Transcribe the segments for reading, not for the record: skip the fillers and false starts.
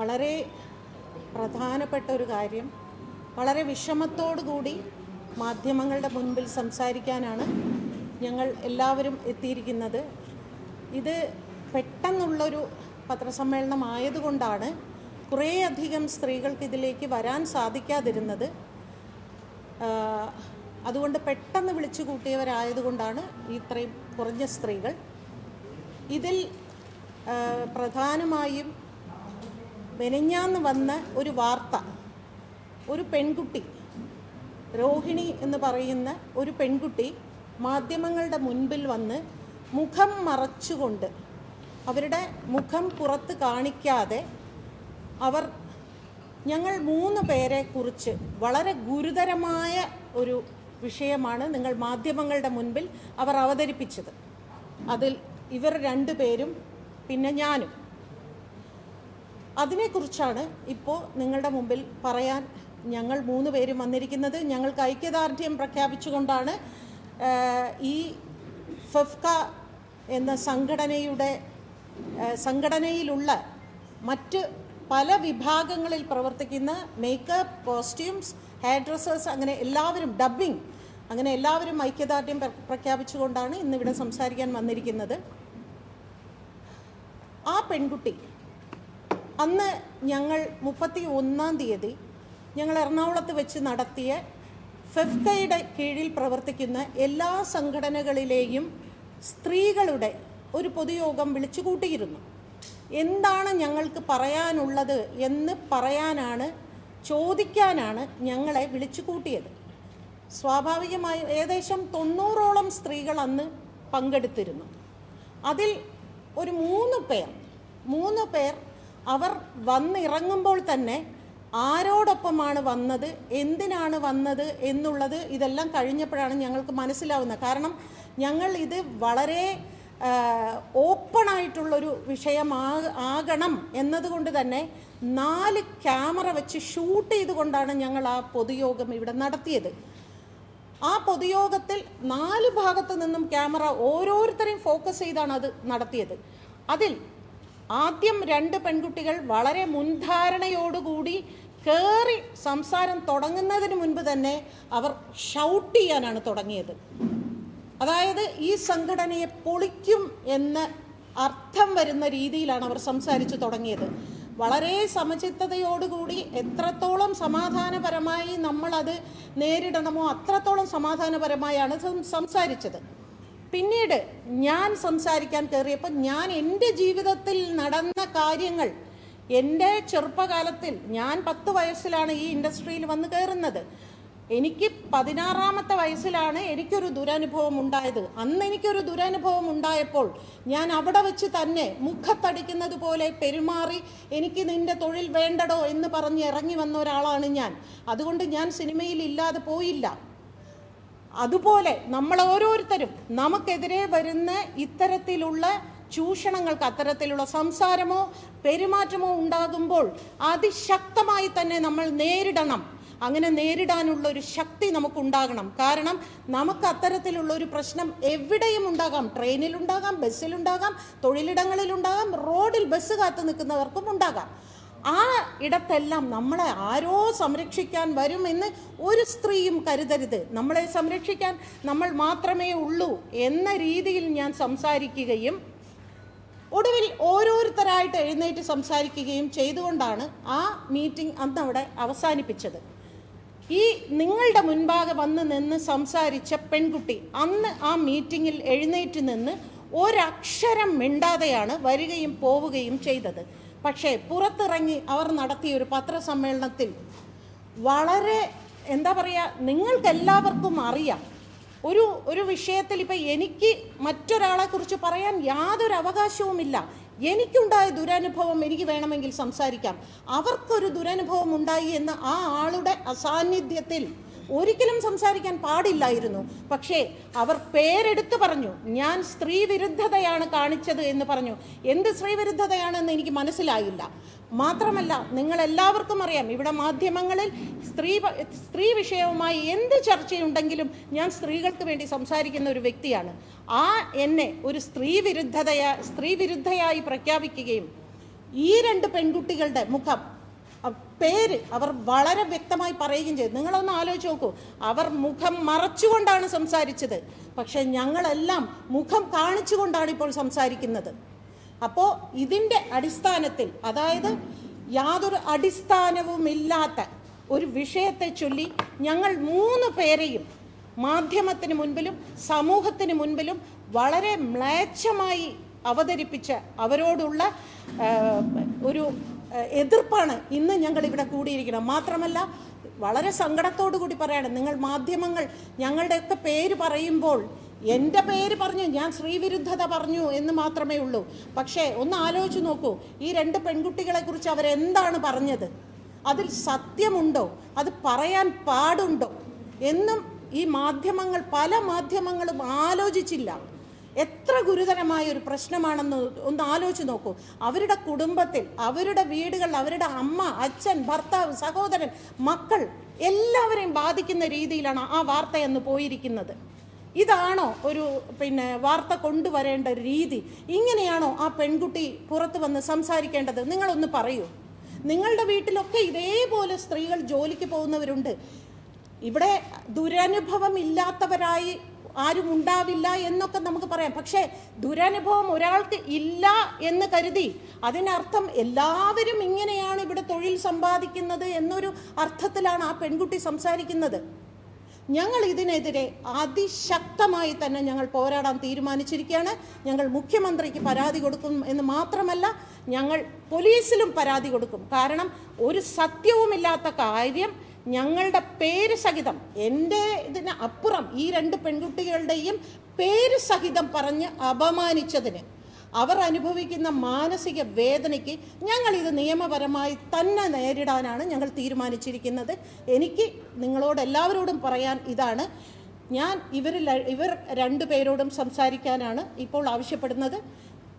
വളരെ പ്രധാനപ്പെട്ട ഒരു കാര്യം, വളരെ വിഷമത്തോടുകൂടി മാധ്യമങ്ങളുടെ മുൻപിൽ സംസാരിക്കാനാണ് ഞങ്ങൾ എല്ലാവരും എത്തിയിരിക്കുന്നത്. ഇത് പെട്ടെന്നുള്ളൊരു പത്രസമ്മേളനമായതുകൊണ്ടാണ് കുറേയധികം സ്ത്രീകൾക്ക് ഇതിലേക്ക് വരാൻ സാധിക്കാതിരുന്നത്. അതുകൊണ്ട് പെട്ടെന്ന് വിളിച്ചു കൂട്ടിയവരായതുകൊണ്ടാണ് ഇത്രയും കുറഞ്ഞ സ്ത്രീകൾ. ഇതിൽ പ്രധാനമായും മെനഞ്ഞാന്ന് വന്ന ഒരു വാർത്ത, ഒരു പെൺകുട്ടി, രോഹിണി എന്ന് പറയുന്ന ഒരു പെൺകുട്ടി മാധ്യമങ്ങളുടെ മുൻപിൽ വന്ന് മുഖം മറച്ചുകൊണ്ട്, അവരുടെ മുഖം പുറത്ത് കാണിക്കാതെ, അവർ ഞങ്ങൾ 3 പേരെ കുറിച്ച് വളരെ ഗുരുതരമായ ഒരു വിഷയമാണ് നിങ്ങൾ മാധ്യമങ്ങളുടെ മുൻപിൽ അവർ അവതരിപ്പിച്ചത്. അതിൽ ഇവർ 2 പേരും പിന്നെ ഞാനും. അതിനെക്കുറിച്ചാണ് ഇപ്പോൾ നിങ്ങളുടെ മുമ്പിൽ പറയാൻ ഞങ്ങൾ 3 പേരും വന്നിരിക്കുന്നത്. ഞങ്ങൾക്ക് ഐക്യദാർഢ്യം പ്രഖ്യാപിച്ചുകൊണ്ടാണ് ഈ ഫെഫ്ക എന്ന സംഘടനയിലുള്ള മറ്റ് പല വിഭാഗങ്ങളിൽ പ്രവർത്തിക്കുന്ന മേക്കപ്പ്, കോസ്റ്റ്യൂംസ്, ഹെയർ ഡ്രസ്സേഴ്സ്, അങ്ങനെ എല്ലാവരും, ഡബ്ബിംഗ്, അങ്ങനെ എല്ലാവരും ഐക്യദാർഢ്യം പ്രഖ്യാപിച്ചുകൊണ്ടാണ് ഇന്നിവിടെ സംസാരിക്കാൻ വന്നിരിക്കുന്നത്. ആ പെൺകുട്ടി അന്ന് ഞങ്ങൾ 31-ാം തീയതി ഞങ്ങൾ എറണാകുളത്ത് വെച്ച് നടത്തിയ ഫെഫ്കയുടെ കീഴിൽ പ്രവർത്തിക്കുന്ന എല്ലാ സംഘടനകളിലെയും സ്ത്രീകളുടെ ഒരു പൊതുയോഗം വിളിച്ചു കൂട്ടിയിരുന്നു. എന്താണ് ഞങ്ങൾക്ക് പറയാനുള്ളത് എന്ന് ചോദിക്കാനാണ് ഞങ്ങളെ വിളിച്ചു കൂട്ടിയത്. സ്വാഭാവികമായും ഏകദേശം 90ഓളം സ്ത്രീകൾ അന്ന് പങ്കെടുത്തിരുന്നു. അതിൽ ഒരു 3 പേർ അവർ വന്നിറങ്ങുമ്പോൾ തന്നെ ആരോടൊപ്പമാണ് വന്നത്, എന്തിനാണ് വന്നത് എന്നുള്ളത് ഇതെല്ലാം കഴിഞ്ഞപ്പോഴാണ് ഞങ്ങൾക്ക് മനസ്സിലാവുന്നത്. കാരണം ഞങ്ങൾ ഇത് വളരെ ഓപ്പണായിട്ടുള്ളൊരു വിഷയമാകണം എന്നതുകൊണ്ട് തന്നെ 4 ക്യാമറ വെച്ച് ഷൂട്ട് ചെയ്തുകൊണ്ടാണ് ഞങ്ങൾ ആ പൊതുയോഗം ഇവിടെ നടത്തിയത്. ആ പൊതുയോഗത്തിൽ 4 ഭാഗത്തു നിന്നും ക്യാമറ ഓരോരുത്തരെയും ഫോക്കസ് ചെയ്താണ് അത് നടത്തിയത്. അതിൽ ആദ്യം 2 പെൺകുട്ടികൾ വളരെ മുൻധാരണയോടുകൂടി കയറി സംസാരം തുടങ്ങുന്നതിന് മുൻപ് തന്നെ അവർ ഷൗട്ട് ചെയ്യാനാണ് തുടങ്ങിയത്. അതായത് ഈ സംഘടനയെ പൊളിക്കും എന്ന് അർത്ഥം വരുന്ന രീതിയിലാണ് അവർ സംസാരിച്ചു തുടങ്ങിയത്. വളരെ സമചിത്തതയോടുകൂടി എത്രത്തോളം സമാധാനപരമായി നമ്മളത് നേരിടണമോ അത്രത്തോളം സമാധാനപരമായാണ് സംസാരിച്ചത്. പിന്നീട് ഞാൻ സംസാരിക്കാൻ കയറിയപ്പോൾ ഞാൻ എൻ്റെ ജീവിതത്തിൽ നടന്ന കാര്യങ്ങൾ, എൻ്റെ ചെറുപ്പകാലത്തിൽ, ഞാൻ 10 വയസ്സിലാണ് ഈ ഇൻഡസ്ട്രിയിൽ വന്ന് കയറുന്നത്. എനിക്ക് 16-ാമത്തെ വയസ്സിലാണ് എനിക്കൊരു ദുരനുഭവം ഉണ്ടായത്. അന്ന് എനിക്കൊരു ദുരനുഭവം ഉണ്ടായപ്പോൾ ഞാൻ അവിടെ വെച്ച് തന്നെ മുഖത്തടിക്കുന്നത് പോലെ പെരുമാറി, എനിക്ക് നിൻ്റെ തൊഴിൽ വേണ്ടടോ എന്ന് പറഞ്ഞ് ഇറങ്ങി വന്ന ഒരാളാണ് ഞാൻ. അതുകൊണ്ട് ഞാൻ സിനിമയിൽ ഇല്ലാതെ പോയില്ല. അതുപോലെ നമ്മൾ ഓരോരുത്തരും നമുക്കെതിരെ വരുന്ന ഇത്തരത്തിലുള്ള ചൂഷണങ്ങൾക്ക്, അത്തരത്തിലുള്ള സംസാരമോ പെരുമാറ്റമോ ഉണ്ടാകുമ്പോൾ അതിശക്തമായി തന്നെ നമ്മൾ നേരിടണം. അങ്ങനെ നേരിടാനുള്ള ഒരു ശക്തി നമുക്കുണ്ടാകണം. കാരണം നമുക്ക് അത്തരത്തിലുള്ള ഒരു പ്രശ്നം എവിടെയും ഉണ്ടാകാം. ട്രെയിനിലുണ്ടാകാം, ബസ്സിലുണ്ടാകാം, തൊഴിലിടങ്ങളിലുണ്ടാകാം, റോഡിൽ ബസ് കാത്തു നിൽക്കുന്നവർക്കും ഉണ്ടാകാം. ആ ഇടത്തെല്ലാം നമ്മളെ ആരോ സംരക്ഷിക്കാൻ വരുമെന്ന് ഒരു സ്ത്രീയും കരുതരുത്. നമ്മളെ സംരക്ഷിക്കാൻ നമ്മൾ മാത്രമേ ഉള്ളൂ എന്ന രീതിയിൽ ഞാൻ സംസാരിക്കുകയും ഒടുവിൽ ഓരോരുത്തരായിട്ട് എഴുന്നേറ്റ് സംസാരിക്കുകയും ചെയ്തുകൊണ്ടാണ് ആ മീറ്റിംഗ് അന്നവിടെ അവസാനിപ്പിച്ചത്. ഈ നിങ്ങളുടെ മുൻപാകെ വന്ന് നിന്ന് സംസാരിച്ച പെൺകുട്ടി അന്ന് ആ മീറ്റിങ്ങിൽ എഴുന്നേറ്റ് നിന്ന് ഒരക്ഷരം മിണ്ടാതെയാണ് വരികയും പോവുകയും ചെയ്തത്. പക്ഷേ പുറത്തിറങ്ങി അവർ നടത്തിയ ഒരു പത്രസമ്മേളനത്തിൽ വളരെ നിങ്ങൾക്കെല്ലാവർക്കും അറിയാം, ഒരു വിഷയത്തിൽ ഇപ്പം എനിക്ക് മറ്റൊരാളെക്കുറിച്ച് പറയാൻ യാതൊരു അവകാശവുമില്ല. എനിക്കുണ്ടായ ദുരനുഭവം എനിക്ക് വേണമെങ്കിൽ സംസാരിക്കാം. അവർക്കൊരു ദുരനുഭവം ഉണ്ടായി എന്ന് ആ ആളുടെ അസാന്നിധ്യത്തിൽ ഒരിക്കലും സംസാരിക്കാൻ പാടില്ലായിരുന്നു. പക്ഷേ അവർ പേരെടുത്ത് പറഞ്ഞു, ഞാൻ സ്ത്രീ വിരുദ്ധതയാണ് കാണിച്ചത് എന്ന് പറഞ്ഞു. എന്ത് സ്ത്രീ വിരുദ്ധതയാണെന്ന് എനിക്ക് മനസ്സിലായില്ല. മാത്രമല്ല, നിങ്ങളെല്ലാവർക്കും അറിയാം, ഇവിടെ മാധ്യമങ്ങളിൽ സ്ത്രീ വിഷയവുമായി എന്ത് ചർച്ചയുണ്ടെങ്കിലും ഞാൻ സ്ത്രീകൾക്ക് വേണ്ടി സംസാരിക്കുന്ന ഒരു വ്യക്തിയാണ്. എന്നെ ഒരു സ്ത്രീ വിരുദ്ധയായി പ്രഖ്യാപിക്കുകയും ഈ 2 പെൺകുട്ടികളുടെ മുഖം പേര് അവർ വളരെ വ്യക്തമായി പറയുകയും ചെയ്തു. നിങ്ങളൊന്ന് ആലോചിച്ച് നോക്കൂ, അവർ മുഖം മറച്ചുകൊണ്ടാണ് സംസാരിച്ചത്. പക്ഷേ ഞങ്ങളെല്ലാം മുഖം കാണിച്ചുകൊണ്ടാണ് ഇപ്പോൾ സംസാരിക്കുന്നത്. അപ്പോൾ ഇതിൻ്റെ അടിസ്ഥാനത്തിൽ, അതായത് യാതൊരു അടിസ്ഥാനവുമില്ലാത്ത ഒരു വിഷയത്തെ ചൊല്ലി ഞങ്ങൾ 3 പേരെയും മാധ്യമത്തിന് മുൻപിലും സമൂഹത്തിന് മുൻപിലും വളരെ മ്ലേച്ഛമായി അവതരിപ്പിച്ച അവരോടുള്ള ഒരു എതിർപ്പാണ് ഇന്ന് ഞങ്ങൾ ഇവിടെ കൂടിയിരിക്കണം. മാത്രമല്ല വളരെ സങ്കടത്തോടു കൂടി പറയാണ്, നിങ്ങൾ മാധ്യമങ്ങൾ ഞങ്ങളുടെയൊക്കെ പേര് പറയുമ്പോൾ എൻ്റെ പേര് പറഞ്ഞു, ഞാൻ സ്ത്രീവിരുദ്ധത പറഞ്ഞു എന്ന് മാത്രമേ ഉള്ളൂ. പക്ഷേ ഒന്ന് ആലോചിച്ച് നോക്കൂ, ഈ 2 പെൺകുട്ടികളെക്കുറിച്ച് അവരെന്താണ് പറഞ്ഞത്? അതിൽ സത്യമുണ്ടോ? അത് പറയാൻ പാടുണ്ടോ എന്നും ഈ മാധ്യമങ്ങൾ, പല മാധ്യമങ്ങളും ആലോചിച്ചില്ല. എത്ര ഗുരുതരമായ ഒരു പ്രശ്നമാണെന്ന് ഒന്ന് ആലോചിച്ച് നോക്കൂ. അവരുടെ കുടുംബത്തിൽ, അവരുടെ വീടുകൾ, അവരുടെ അമ്മ, അച്ഛൻ, ഭർത്താവ്, സഹോദരൻ, മക്കൾ എല്ലാവരെയും ബാധിക്കുന്ന രീതിയിലാണ് ആ വാർത്തയെന്ന് പോയിരിക്കുന്നത്. ഇതാണോ ഒരു വാർത്ത കൊണ്ടുവരേണ്ട രീതി? ഇങ്ങനെയാണോ ആ പെൺകുട്ടി പുറത്ത് വന്ന് സംസാരിക്കേണ്ടത്? നിങ്ങളൊന്ന് പറയൂ. നിങ്ങളുടെ വീട്ടിലൊക്കെ ഇതേപോലെ സ്ത്രീകൾ ജോലിക്ക് പോകുന്നവരുണ്ട്. ഇവിടെ ദുരനുഭവം ഇല്ലാത്തവരായി ആരും ഉണ്ടാവില്ല എന്നൊക്കെ നമുക്ക് പറയാം. പക്ഷേ ദുരനുഭവം ഒരാൾക്ക് ഇല്ല എന്ന് കരുതി അതിനർത്ഥം എല്ലാവരും ഇങ്ങനെയാണ് ഇവിടെ തൊഴിൽ സമ്പാദിക്കുന്നത് എന്നൊരു അർത്ഥത്തിലാണ് ആ പെൺകുട്ടി സംസാരിക്കുന്നത്. ഞങ്ങൾ ഇതിനെതിരെ അതിശക്തമായി തന്നെ ഞങ്ങൾ പോരാടാൻ തീരുമാനിച്ചിരിക്കുകയാണ്. ഞങ്ങൾ മുഖ്യമന്ത്രിക്ക് പരാതി കൊടുക്കും എന്ന് മാത്രമല്ല, ഞങ്ങൾ പോലീസിലും പരാതി കൊടുക്കും. കാരണം ഒരു സത്യവുമില്ലാത്ത കാര്യം ഞങ്ങളുടെ പേര് സഹിതം, എൻ്റെ ഇതിന് അപ്പുറം ഈ 2 പെൺകുട്ടികളുടെയും പേര് സഹിതം പറഞ്ഞ് അപമാനിച്ചതിന് അവർ അനുഭവിക്കുന്ന മാനസിക വേദനയ്ക്ക് ഞങ്ങളിത് നിയമപരമായി തന്നെ നേരിടാനാണ് ഞങ്ങൾ തീരുമാനിച്ചിരിക്കുന്നത്. എനിക്ക് നിങ്ങളോട് എല്ലാവരോടും പറയാൻ ഇതാണ്, ഞാൻ ഇവർ 2 പേരോടും സംസാരിക്കാനാണ് ഇപ്പോൾ ആവശ്യപ്പെടുന്നത്.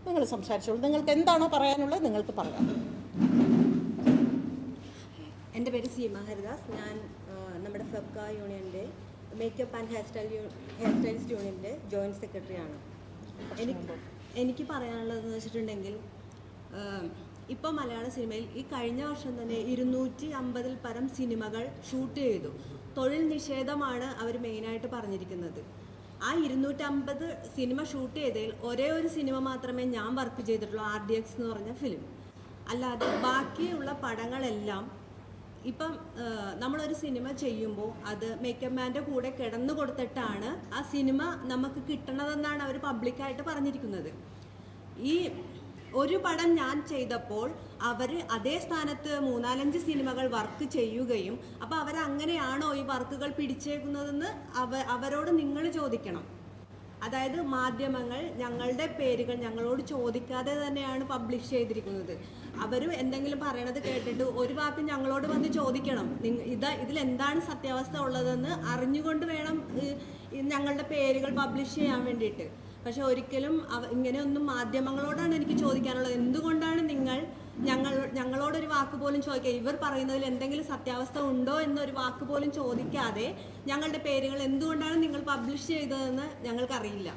നിങ്ങൾ സംസാരിച്ചോളൂ. നിങ്ങൾക്ക് എന്താണോ പറയാനുള്ളത് നിങ്ങൾക്ക് പറയാം. എൻ്റെ പേര് സീമ ഹരിദാസ്. ഞാൻ നമ്മുടെ ഫെബ്ക യൂണിയൻ്റെ മേക്കപ്പ് ആൻഡ് ഹെയർ സ്റ്റൈലിസ്റ്റ് യൂണിയൻ്റെ ജോയിൻറ്റ് സെക്രട്ടറിയാണ്. എനിക്ക് പറയാനുള്ളതെന്ന് വെച്ചിട്ടുണ്ടെങ്കിൽ, ഇപ്പോൾ മലയാള സിനിമയിൽ ഈ കഴിഞ്ഞ വർഷം തന്നെ 250-ൽ പരം സിനിമകൾ ഷൂട്ട് ചെയ്തു. തൊഴിൽ നിഷേധമാണ് അവർ മെയിനായിട്ട് പറഞ്ഞിരിക്കുന്നത്. ആ 250 സിനിമ ഷൂട്ട് ചെയ്തതിൽ ഒരേ ഒരു സിനിമ മാത്രമേ ഞാൻ വർക്ക് ചെയ്തിട്ടുള്ളൂ, RDX എന്ന് പറഞ്ഞ ഫിലിം. അല്ലാതെ ബാക്കിയുള്ള പടങ്ങളെല്ലാം ഇപ്പം നമ്മളൊരു സിനിമ ചെയ്യുമ്പോൾ അത് മേക്കപ്പ് മാൻ്റെ കൂടെ കിടന്നു കൊടുത്തിട്ടാണ് ആ സിനിമ നമുക്ക് കിട്ടണതെന്നാണ് അവർ പബ്ലിക്കായിട്ട് പറഞ്ഞിരിക്കുന്നത്. ഈ ഒരു പടം ഞാൻ ചെയ്തപ്പോൾ അവർ അതേ സ്ഥാനത്ത് 3-4 സിനിമകൾ വർക്ക് ചെയ്യുകയും, അപ്പോൾ അവരങ്ങനെയാണോ ഈ വർക്കുകൾ പിടിച്ചേക്കുന്നതെന്ന് അവരോട് നിങ്ങൾ ചോദിക്കണം. അതായത് മാധ്യമങ്ങൾ ഞങ്ങളുടെ പേരുകൾ ഞങ്ങളോട് ചോദിക്കാതെ തന്നെയാണ് പബ്ലിഷ് ചെയ്തിരിക്കുന്നത്. അവർ എന്തെങ്കിലും പറയണത് കേട്ടിട്ട് ഒരു വാക്ക് ഞങ്ങളോട് വന്ന് ചോദിക്കണം, ഇതിലെന്താണ് സത്യാവസ്ഥ ഉള്ളതെന്ന് അറിഞ്ഞുകൊണ്ട് വേണം ഞങ്ങളുടെ പേരുകൾ പബ്ലിഷ് ചെയ്യാൻ വേണ്ടിയിട്ട്. പക്ഷെ ഒരിക്കലും ഇങ്ങനെയൊന്നും മാധ്യമങ്ങളോടാണ് എനിക്ക് ചോദിക്കാനുള്ളത്. എന്തുകൊണ്ടാണ് നിങ്ങൾ ഞങ്ങളോടൊരു വാക്ക് പോലും ചോദിക്കുക, ഇവർ പറയുന്നതിൽ എന്തെങ്കിലും സത്യാവസ്ഥ ഉണ്ടോ എന്നൊരു വാക്ക് പോലും ചോദിക്കാതെ ഞങ്ങളുടെ പേരുകൾ എന്തുകൊണ്ടാണ് നിങ്ങൾ പബ്ലിഷ് ചെയ്തതെന്ന് ഞങ്ങൾക്കറിയില്ല.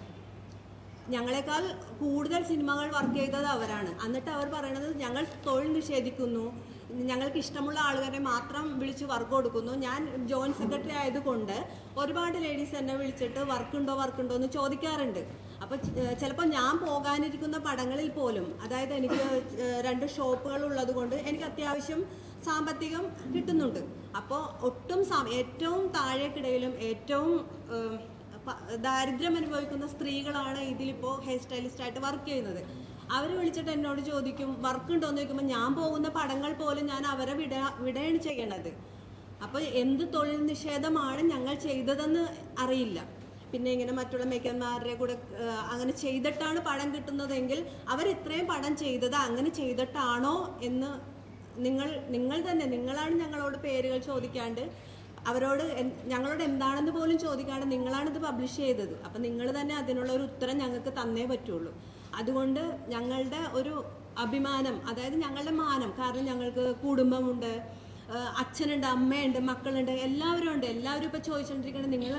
ഞങ്ങളെക്കാൾ കൂടുതൽ സിനിമകൾ വർക്ക് ചെയ്തത് അവരാണ്. എന്നിട്ട് അവർ പറയുന്നത് ഞങ്ങൾ തൊഴിൽ നിഷേധിക്കുന്നു, ഞങ്ങൾക്ക് ഇഷ്ടമുള്ള ആളുകളെ മാത്രം വിളിച്ച് വർക്ക് കൊടുക്കുന്നു. ഞാൻ ജോയിൻറ്റ് സെക്രട്ടറി ആയതുകൊണ്ട് ഒരുപാട് ലേഡീസ് എന്നെ വിളിച്ചിട്ട് വർക്കുണ്ടോ എന്ന് ചോദിക്കാറുണ്ട്. അപ്പോൾ ചിലപ്പോൾ ഞാൻ പോകാനിരിക്കുന്ന പടങ്ങളിൽ പോലും, അതായത് എനിക്ക് 2 ഷോപ്പുകൾ ഉള്ളത് കൊണ്ട് എനിക്ക് അത്യാവശ്യം സാമ്പത്തികം കിട്ടുന്നുണ്ട്. അപ്പോൾ ഏറ്റവും താഴേക്കിടയിലും ഏറ്റവും ദാരിദ്ര്യം അനുഭവിക്കുന്ന സ്ത്രീകളാണ് ഇതിലിപ്പോൾ ഹെയർ സ്റ്റൈലിസ്റ്റായിട്ട് വർക്ക് ചെയ്യുന്നത്. അവർ വിളിച്ചിട്ട് എന്നോട് ചോദിക്കും വർക്കുണ്ടോ എന്ന് ചോദിക്കുമ്പോൾ ഞാൻ പോകുന്ന പടങ്ങൾ പോലും ഞാൻ അവരെ വിടുകയാണ് ചെയ്യണത്. അപ്പോൾ എന്ത് തൊഴിൽ നിഷേധമാണ് ഞങ്ങൾ ചെയ്തതെന്ന് അറിയില്ല. പിന്നെ ഇങ്ങനെ മറ്റുള്ള മേക്കന്മാരുടെ കൂടെ അങ്ങനെ ചെയ്തിട്ടാണ് പടം കിട്ടുന്നതെങ്കിൽ അവർ ഇത്രയും പടം ചെയ്തത് അങ്ങനെ ചെയ്തിട്ടാണോ എന്ന് നിങ്ങളാണ് ഞങ്ങളോട് പേരുകൾ ചോദിക്കാണ്ട്, അവരോട് ഞങ്ങളോട് എന്താണെന്ന് പോലും ചോദിക്കാണ്ട് നിങ്ങളാണിത് പബ്ലിഷ് ചെയ്തത്. അപ്പം നിങ്ങൾ തന്നെ അതിനുള്ള ഒരു ഉത്തരം ഞങ്ങൾക്ക് തന്നേ പറ്റുള്ളൂ. അതുകൊണ്ട് ഞങ്ങളുടെ ഒരു അഭിമാനം, അതായത് ഞങ്ങളുടെ മാനം, കാരണം ഞങ്ങൾക്ക് കുടുംബമുണ്ട്, അച്ഛനുണ്ട്, അമ്മയുണ്ട്, മക്കളുണ്ട്, എല്ലാവരും ഉണ്ട്. എല്ലാവരും ഇപ്പോൾ ചോദിച്ചുകൊണ്ടിരിക്കുന്നത് നിങ്ങൾ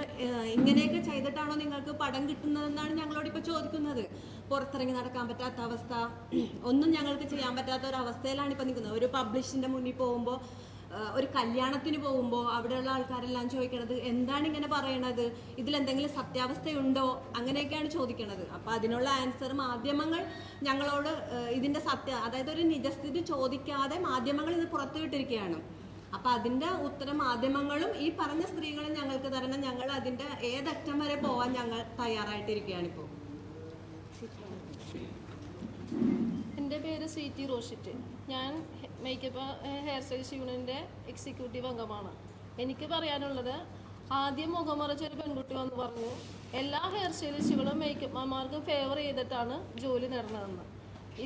ഇങ്ങനെയൊക്കെ ചെയ്തിട്ടാണോ നിങ്ങൾക്ക് പടം കിട്ടുന്നതെന്നാണ് ഞങ്ങളോട് ഇപ്പോൾ ചോദിക്കുന്നത്. പുറത്തിറങ്ങി നടക്കാൻ പറ്റാത്ത അവസ്ഥ, ഒന്നും ഞങ്ങൾക്ക് ചെയ്യാൻ പറ്റാത്ത ഒരു അവസ്ഥയിലാണ് ഇപ്പം നിൽക്കുന്നത്. ഒരു പബ്ലിഷിൻ്റെ മുന്നിൽ പോകുമ്പോൾ, ഒരു കല്യാണത്തിന് പോകുമ്പോൾ അവിടെയുള്ള ആൾക്കാരെല്ലാം ചോദിക്കണത് എന്താണ് ഇങ്ങനെ പറയണത്, ഇതിലെന്തെങ്കിലും സത്യാവസ്ഥയുണ്ടോ, അങ്ങനെയൊക്കെയാണ് ചോദിക്കണത്. അപ്പോൾ അതിനുള്ള ആൻസർ മാധ്യമങ്ങൾ ഞങ്ങളോട് ഇതിൻ്റെ അതായത് ഒരു നിജസ്ഥിതി ചോദിക്കാതെ മാധ്യമങ്ങൾ ഇത് പുറത്തുവിട്ടിരിക്കുകയാണ്. അപ്പം അതിൻ്റെ ഉത്തരം മാധ്യമങ്ങളും ഈ പറഞ്ഞ സ്ത്രീകളും ഞങ്ങൾക്ക് തരണം. ഞങ്ങൾ അതിൻ്റെ ഏതറ്റം വരെ പോകാൻ ഞങ്ങൾ തയ്യാറായിട്ടിരിക്കുകയാണിപ്പോൾ. എൻ്റെ പേര് സ്വീറ്റി റോഷിറ്റ്. ഞാൻ മേക്കപ്പ് ഹെയർ സ്റ്റൈൽസ് യൂണിയൻ്റെ എക്സിക്യൂട്ടീവ് അംഗമാണ്. എനിക്ക് പറയാനുള്ളത്, ആദ്യം മുഖമറച്ചൊരു പെൺകുട്ടി വന്ന് പറഞ്ഞു എല്ലാ ഹെയർ സ്റ്റൈലിസ്റ്റുകളും മേക്കപ്പ്മാർക്കും ഫേവർ ചെയ്തിട്ടാണ് ജോലി നേടുന്നതെന്ന്.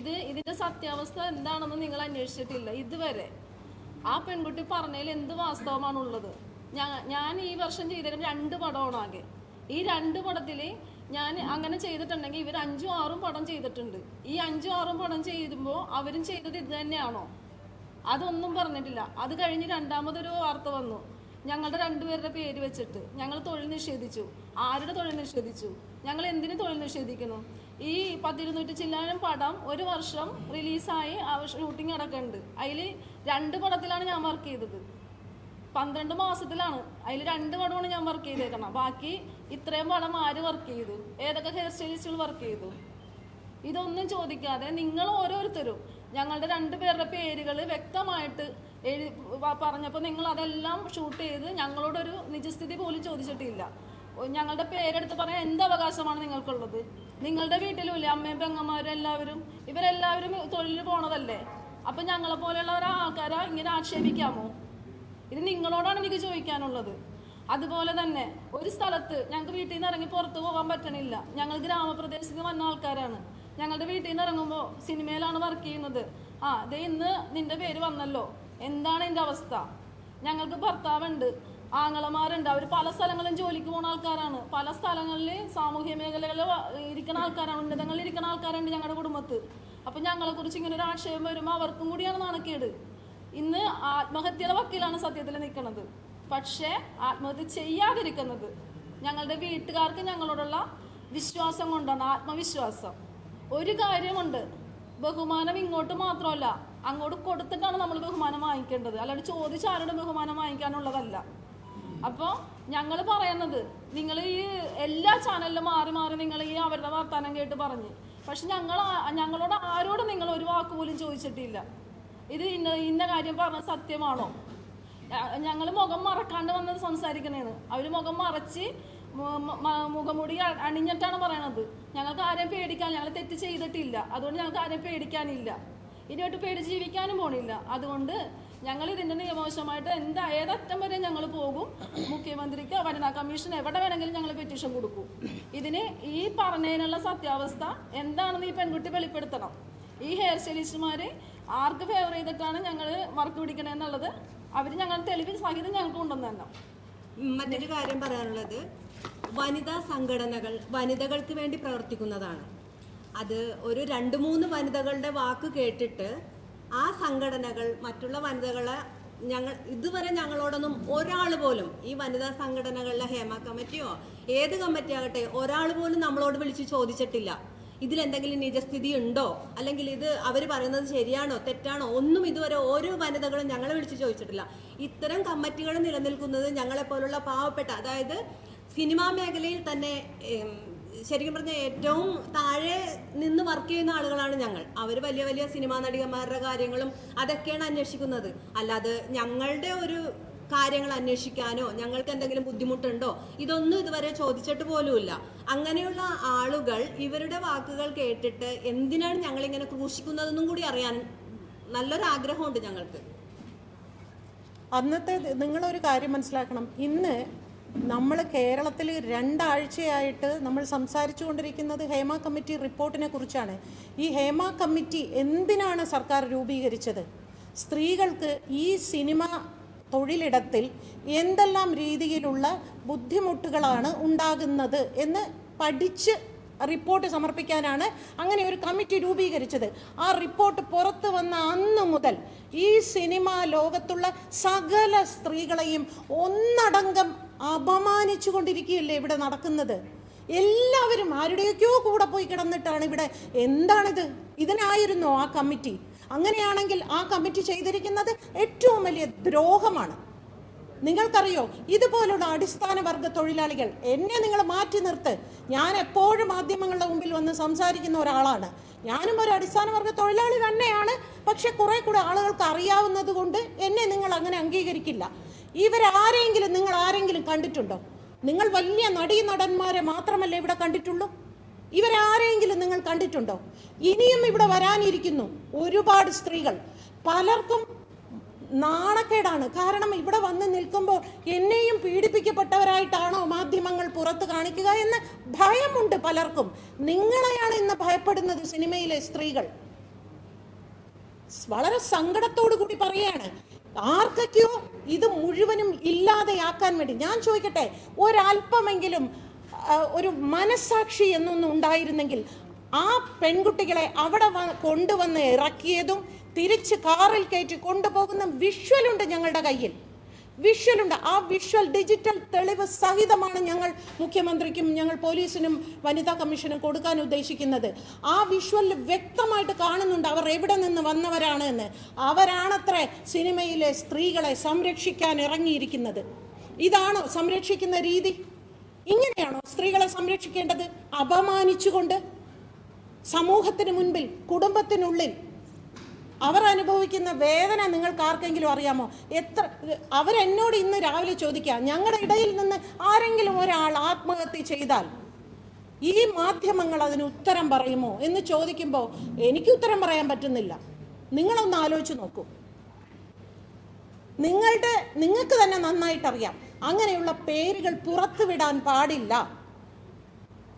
ഇതിൻ്റെ സത്യാവസ്ഥ എന്താണെന്ന് നിങ്ങൾ അന്വേഷിച്ചിട്ടില്ല ഇതുവരെ. ആ പെൺകുട്ടി പറഞ്ഞതിൽ എന്ത് വാസ്തവമാണുള്ളത്? ഞാൻ ഈ വർഷം ചെയ്തേക്കുന്ന 2 പടമാണ് ആകെ. ഈ 2 പടത്തിൽ ഞാൻ അങ്ങനെ ചെയ്തിട്ടുണ്ടെങ്കിൽ ഇവർ 5ഉം 6ഉം പടം ചെയ്തിട്ടുണ്ട്. ഈ 5ഉം 6ഉം പടം ചെയ്യുമ്പോൾ അവരും ചെയ്തത് ഇത് തന്നെയാണോ? അതൊന്നും പറഞ്ഞിട്ടില്ല. അത് കഴിഞ്ഞ് രണ്ടാമതൊരു വാർത്ത വന്നു, ഞങ്ങളുടെ 2 പേരുടെ പേര് വെച്ചിട്ട് ഞങ്ങൾ തൊഴിൽ നിഷേധിച്ചു. ആരുടെ തൊഴിൽ നിഷേധിച്ചു? ഞങ്ങൾ എന്തിനു തൊഴിൽ നിഷേധിക്കുന്നു? ഈ 10-200 ചില്ലാനം പടം ഒരു വർഷം റിലീസായി ഷൂട്ടിംഗ് നടക്കുന്നുണ്ട്. അതിൽ 2 പടത്തിലാണ് ഞാൻ വർക്ക് ചെയ്തത്. 12 മാസത്തിലാണ്. അതിൽ 2 പടമാണ് ഞാൻ വർക്ക് ചെയ്തേക്കണം. ബാക്കി ഇത്രയും പടം ആര് വർക്ക് ചെയ്തു? ഏതൊക്കെ ഹെയർ സ്റ്റൈലിസ്റ്റുകൾ വർക്ക് ചെയ്തു? ഇതൊന്നും ചോദിക്കാതെ നിങ്ങൾ ഓരോരുത്തരും ഞങ്ങളുടെ 2 പേരുടെ പേരുകൾ വ്യക്തമായിട്ട് പറഞ്ഞപ്പോൾ നിങ്ങൾ അതെല്ലാം ഷൂട്ട് ചെയ്ത് ഞങ്ങളോടൊരു നിജസ്ഥിതി പോലും ചോദിച്ചിട്ടില്ല. ഞങ്ങളുടെ പേരെടുത്ത് പറയാൻ എന്ത് അവകാശമാണ് നിങ്ങൾക്കുള്ളത്? നിങ്ങളുടെ വീട്ടിലും ഇല്ലേ അമ്മയും പെങ്ങന്മാരും എല്ലാവരും? ഇവരെല്ലാവരും തൊഴിലിൽ പോണതല്ലേ? അപ്പം ഞങ്ങളെ പോലെയുള്ള ആൾക്കാരെ ഇങ്ങനെ ആക്ഷേപിക്കാമോ? ഇത് നിങ്ങളോടാണ് എനിക്ക് ചോദിക്കാനുള്ളത്. അതുപോലെ തന്നെ ഒരു സ്ഥലത്ത് ഞങ്ങൾക്ക് വീട്ടിൽ നിന്ന് ഇറങ്ങി പുറത്ത് പോകാൻ പറ്റണില്ല. ഞങ്ങൾ ഗ്രാമപ്രദേശത്ത് വന്ന ആൾക്കാരാണ്. ഞങ്ങളുടെ വീട്ടിൽ നിന്ന് ഇറങ്ങുമ്പോൾ സിനിമയിലാണ് വർക്ക് ചെയ്യുന്നത്. ദേ ഇന്ന് നിന്റെ പേര് വന്നല്ലോ, എന്താണ് എൻ്റെ അവസ്ഥ? ഞങ്ങൾക്ക് ഭർത്താവുണ്ട്, ആങ്ങളമാരുണ്ട്, അവർ പല സ്ഥലങ്ങളിലും ജോലിക്ക് പോകുന്ന ആൾക്കാരാണ്. പല സ്ഥലങ്ങളിൽ സാമൂഹ്യ മേഖലകളിൽ ഇരിക്കുന്ന ആൾക്കാരാണ്, ഉന്നതങ്ങളിൽ ഇരിക്കുന്ന ആൾക്കാരുണ്ട് ഞങ്ങളുടെ കുടുംബത്ത്. അപ്പം ഞങ്ങളെക്കുറിച്ച് ഇങ്ങനെ ഒരു ആക്ഷേപം വരുമ്പോൾ അവർക്കും കൂടിയാണ് നാണക്കേട്. ഇന്ന് ആത്മഹത്യയുടെ വക്കീലാണ് സത്യത്തിൽ നിൽക്കുന്നത്. പക്ഷേ ആത്മഹത്യ ചെയ്യാതിരിക്കുന്നത് ഞങ്ങളുടെ വീട്ടുകാർക്ക് ഞങ്ങളോടുള്ള വിശ്വാസം കൊണ്ടാണ്, ആത്മവിശ്വാസം. ഒരു കാര്യമുണ്ട്, ബഹുമാനം ഇങ്ങോട്ട് മാത്രമല്ല അങ്ങോട്ട് കൊടുത്തിട്ടാണ് നമ്മൾ ബഹുമാനം വാങ്ങിക്കേണ്ടത്, അല്ലാണ്ട് ചോദിച്ചാരുടെ ബഹുമാനം വാങ്ങിക്കാനുള്ളതല്ല. അപ്പോൾ ഞങ്ങൾ പറയുന്നത്, നിങ്ങൾ ഈ എല്ലാ ചാനലിലും മാറി മാറി നിങ്ങൾ ഈ അവരുടെ വർത്തമാനം കേട്ട് പറഞ്ഞ്, പക്ഷെ ഞങ്ങളോട് ആരോടും നിങ്ങൾ ഒരു വാക്ക് പോലും ചോദിച്ചിട്ടില്ല. ഇത് ഇന്ന കാര്യം പറഞ്ഞ സത്യമാണോ? ഞങ്ങൾ മുഖം മറക്കാണ്ട് വന്നത് സംസാരിക്കണേന്ന്. അവർ മുഖം മറച്ച് മുഖംമൂടി അണിഞ്ഞിട്ടാണ് പറയണത്. ഞങ്ങൾക്ക് ആരെയും പേടിക്കാൻ, ഞങ്ങൾ തെറ്റ് ചെയ്തിട്ടില്ല, അതുകൊണ്ട് ഞങ്ങൾക്ക് ആരെയും പേടിക്കാനില്ല, ഇനിയോട്ട് പേടിച്ച് ജീവിക്കാനും പോണില്ല. അതുകൊണ്ട് ഞങ്ങൾ ഇതിൻ്റെ നിയമവശമായിട്ട് ഏതറ്റം വരെ ഞങ്ങൾ പോകും. മുഖ്യമന്ത്രിക്ക്, വനിതാ കമ്മീഷൻ, എവിടെ വേണമെങ്കിലും ഞങ്ങൾ പെറ്റീഷൻ കൊടുക്കും. ഇതിന് ഈ പറഞ്ഞതിനുള്ള സത്യാവസ്ഥ എന്താണെന്ന് ഈ പെൺകുട്ടി വെളിപ്പെടുത്തണം. ഈ ഹെയർ സ്റ്റൈലിസ്റ്റുമാർ ആർക്ക് ഫേവർ ചെയ്തിട്ടാണ് ഞങ്ങൾ വർക്ക് പിടിക്കണമെന്നുള്ളത് അവർ ഞങ്ങൾ തെളിവ് സഹിതം ഞങ്ങൾക്ക് കൊണ്ടുവന്നു തന്നെ. മറ്റൊരു കാര്യം പറയാനുള്ളത്, വനിതാ സംഘടനകൾ വനിതകൾക്ക് വേണ്ടി പ്രവർത്തിക്കുന്നതാണ്. അത് ഒരു 2-3 വനിതകളുടെ വാക്ക് കേട്ടിട്ട് ആ സംഘടനകൾ മറ്റുള്ള വനിതകളെ ഇതുവരെ ഞങ്ങളോടൊന്നും ഒരാൾ പോലും, ഈ വനിതാ സംഘടനകളിലെ ഹേമ കമ്മിറ്റിയോ ഏത് കമ്മിറ്റി ആകട്ടെ, ഒരാൾ പോലും നമ്മളോട് വിളിച്ച് ചോദിച്ചിട്ടില്ല ഇതിലെന്തെങ്കിലും നിജസ്ഥിതി ഉണ്ടോ, അല്ലെങ്കിൽ ഇത് അവർ പറയുന്നത് ശരിയാണോ തെറ്റാണോ, ഒന്നും ഇതുവരെ ഓരോ വനിതകളും ഞങ്ങളെ വിളിച്ച് ചോദിച്ചിട്ടില്ല. ഇത്തരം കമ്മിറ്റികൾ നിലനിൽക്കുന്നത് ഞങ്ങളെപ്പോലുള്ള പാവപ്പെട്ട, അതായത് സിനിമാ മേഖലയിൽ തന്നെ ശരിക്കും പറഞ്ഞാൽ ഏറ്റവും താഴെ നിന്ന് വർക്ക് ചെയ്യുന്ന ആളുകളാണ് ഞങ്ങൾ. അവർ വലിയ വലിയ സിനിമാ നടികന്മാരുടെ കാര്യങ്ങളും അതൊക്കെയാണ് അന്വേഷിക്കുന്നത്. അല്ലാതെ ഞങ്ങളുടെ ഒരു കാര്യങ്ങൾ അന്വേഷിക്കാനോ ഞങ്ങൾക്ക് എന്തെങ്കിലും ബുദ്ധിമുട്ടുണ്ടോ ഇതൊന്നും ഇതുവരെ ചോദിച്ചിട്ട് പോലുമില്ല. അങ്ങനെയുള്ള ആളുകൾ ഇവരുടെ വാക്കുകൾ കേട്ടിട്ട് എന്തിനാണ് ഞങ്ങളിങ്ങനെ ക്രൂശിക്കുന്നതെന്നും കൂടി അറിയാൻ നല്ലൊരു ആഗ്രഹമുണ്ട് ഞങ്ങൾക്ക്. അന്നത്തെ നിങ്ങളൊരു കാര്യം മനസ്സിലാക്കണം, ഇന്ന് നമ്മൾ കേരളത്തിൽ 2 ആഴ്ചയായിട്ട് നമ്മൾ സംസാരിച്ചു കൊണ്ടിരിക്കുന്നത് ഹേമ കമ്മിറ്റി റിപ്പോർട്ടിനെ കുറിച്ചാണ്. ഈ ഹേമ കമ്മിറ്റി എന്തിനാണ് സർക്കാർ രൂപീകരിച്ചത്? സ്ത്രീകൾക്ക് ഈ സിനിമ തൊഴിലിടത്തിൽ എന്തെല്ലാം രീതിയിലുള്ള ബുദ്ധിമുട്ടുകളാണ് ഉണ്ടാകുന്നത് എന്ന് പഠിച്ച് റിപ്പോർട്ട് സമർപ്പിക്കാനാണ് അങ്ങനെ ഒരു കമ്മിറ്റി രൂപീകരിച്ചത്. ആ റിപ്പോർട്ട് പുറത്തു വന്ന അന്നു മുതൽ ഈ സിനിമാ ലോകത്തുള്ള സകല സ്ത്രീകളെയും ഒന്നടങ്കം അപമാനിച്ചു കൊണ്ടിരിക്കുകയല്ലേ ഇവിടെ നടക്കുന്നത്? എല്ലാവരും ആരുടെയൊക്കെയോ കൂടെ പോയി കിടന്നിട്ടാണ് ഇവിടെ. എന്താണിത്? ഇതിനായിരുന്നോ ആ കമ്മിറ്റി? അങ്ങനെയാണെങ്കിൽ ആ കമ്മിറ്റി ചെയ്തിരിക്കുന്നത് ഏറ്റവും വലിയ ദ്രോഹമാണ്. നിങ്ങൾക്കറിയോ, ഇതുപോലുള്ള അടിസ്ഥാന വർഗ തൊഴിലാളികൾ, എന്നെ നിങ്ങൾ മാറ്റി നിർത്ത്. ഞാൻ എപ്പോഴും മാധ്യമങ്ങളുടെ മുമ്പിൽ വന്ന് സംസാരിക്കുന്ന ഒരാളാണ്. ഞാനും ഒരു അടിസ്ഥാന വർഗ തൊഴിലാളി തന്നെയാണ്. പക്ഷെ കുറെ കൂടെ ആളുകൾക്ക് അറിയാവുന്നത് കൊണ്ട് എന്നെ നിങ്ങൾ അങ്ങനെ അംഗീകരിക്കില്ല. ഇവരാരെങ്കിലും നിങ്ങൾ ആരെങ്കിലും കണ്ടിട്ടുണ്ടോ? നിങ്ങൾ വലിയ നടീനടന്മാരെ മാത്രമല്ലേ ഇവിടെ കണ്ടിട്ടുള്ളൂ. ഇവരാരെങ്കിലും നിങ്ങൾ കണ്ടിട്ടുണ്ടോ? ഇനിയും ഇവിടെ വരാനിരിക്കുന്നു ഒരുപാട് സ്ത്രീകൾ. പലർക്കും നാണക്കേടാണ്. കാരണം ഇവിടെ വന്ന് നിൽക്കുമ്പോൾ എന്നെയും പീഡിപ്പിക്കപ്പെട്ടവരായിട്ടാണോ മാധ്യമങ്ങൾ പുറത്ത് കാണിക്കുക എന്ന് ഭയമുണ്ട് പലർക്കും. നിങ്ങളെയാണ് ഇന്ന് ഭയപ്പെടുന്നത് സിനിമയിലെ സ്ത്രീകൾ. വളരെ സങ്കടത്തോടു കൂടി പറയുകയാണ്. ആർക്കൊക്കെയോ ഇത് മുഴുവനും ഇല്ലാതെയാക്കാൻ വേണ്ടി. ഞാൻ ചോദിക്കട്ടെ, ഒരല്പമെങ്കിലും ഒരു മനസാക്ഷി എന്നൊന്നും ഉണ്ടായിരുന്നെങ്കിൽ ആ പെൺകുട്ടികളെ അവിടെ കൊണ്ടുവന്ന് ഇറക്കിയതും തിരിച്ച് കാറിൽ കയറ്റി കൊണ്ടുപോകുന്ന വിഷ്വലുണ്ട് ഞങ്ങളുടെ കയ്യിൽ. വിഷ്വലുണ്ട്. ആ വിഷ്വൽ ഡിജിറ്റൽ തെളിവ് സഹിതമാണ് ഞങ്ങൾ മുഖ്യമന്ത്രിക്കും ഞങ്ങൾ പോലീസിനും വനിതാ കമ്മീഷനും കൊടുക്കാൻ ഉദ്ദേശിക്കുന്നത്. ആ വിഷ്വലിൽ വ്യക്തമായിട്ട് കാണുന്നുണ്ട് അവർ എവിടെ നിന്ന് വന്നവരാണ് എന്ന്. അവരാണത്രേ സിനിമയിലെ സ്ത്രീകളെ സംരക്ഷിക്കാൻ ഇറങ്ങിയിരിക്കുന്നത്. ഇതാണോ സംരക്ഷിക്കുന്ന രീതി? ഇങ്ങനെയാണോ സ്ത്രീകളെ സംരക്ഷിക്കേണ്ടത്? അപമാനിച്ചുകൊണ്ട് സമൂഹത്തിന് മുൻപിൽ, കുടുംബത്തിനുള്ളിൽ അവർ അനുഭവിക്കുന്ന വേദന നിങ്ങൾക്ക് ആർക്കെങ്കിലും അറിയാമോ? അവരെന്നോട് ഇന്ന് രാവിലെ ചോദിക്കുക, ഞങ്ങളുടെ ഇടയിൽ നിന്ന് ആരെങ്കിലും ഒരാൾ ആത്മഹത്യ ചെയ്താൽ ഈ മാധ്യമങ്ങൾ അതിന് ഉത്തരം പറയുമോ എന്ന് ചോദിക്കുമ്പോൾ എനിക്ക് ഉത്തരം പറയാൻ പറ്റുന്നില്ല. നിങ്ങളൊന്ന് ആലോചിച്ച് നോക്കൂ. നിങ്ങൾക്ക് തന്നെ നന്നായിട്ടറിയാം അങ്ങനെയുള്ള പേരുകൾ പുറത്തുവിടാൻ പാടില്ല.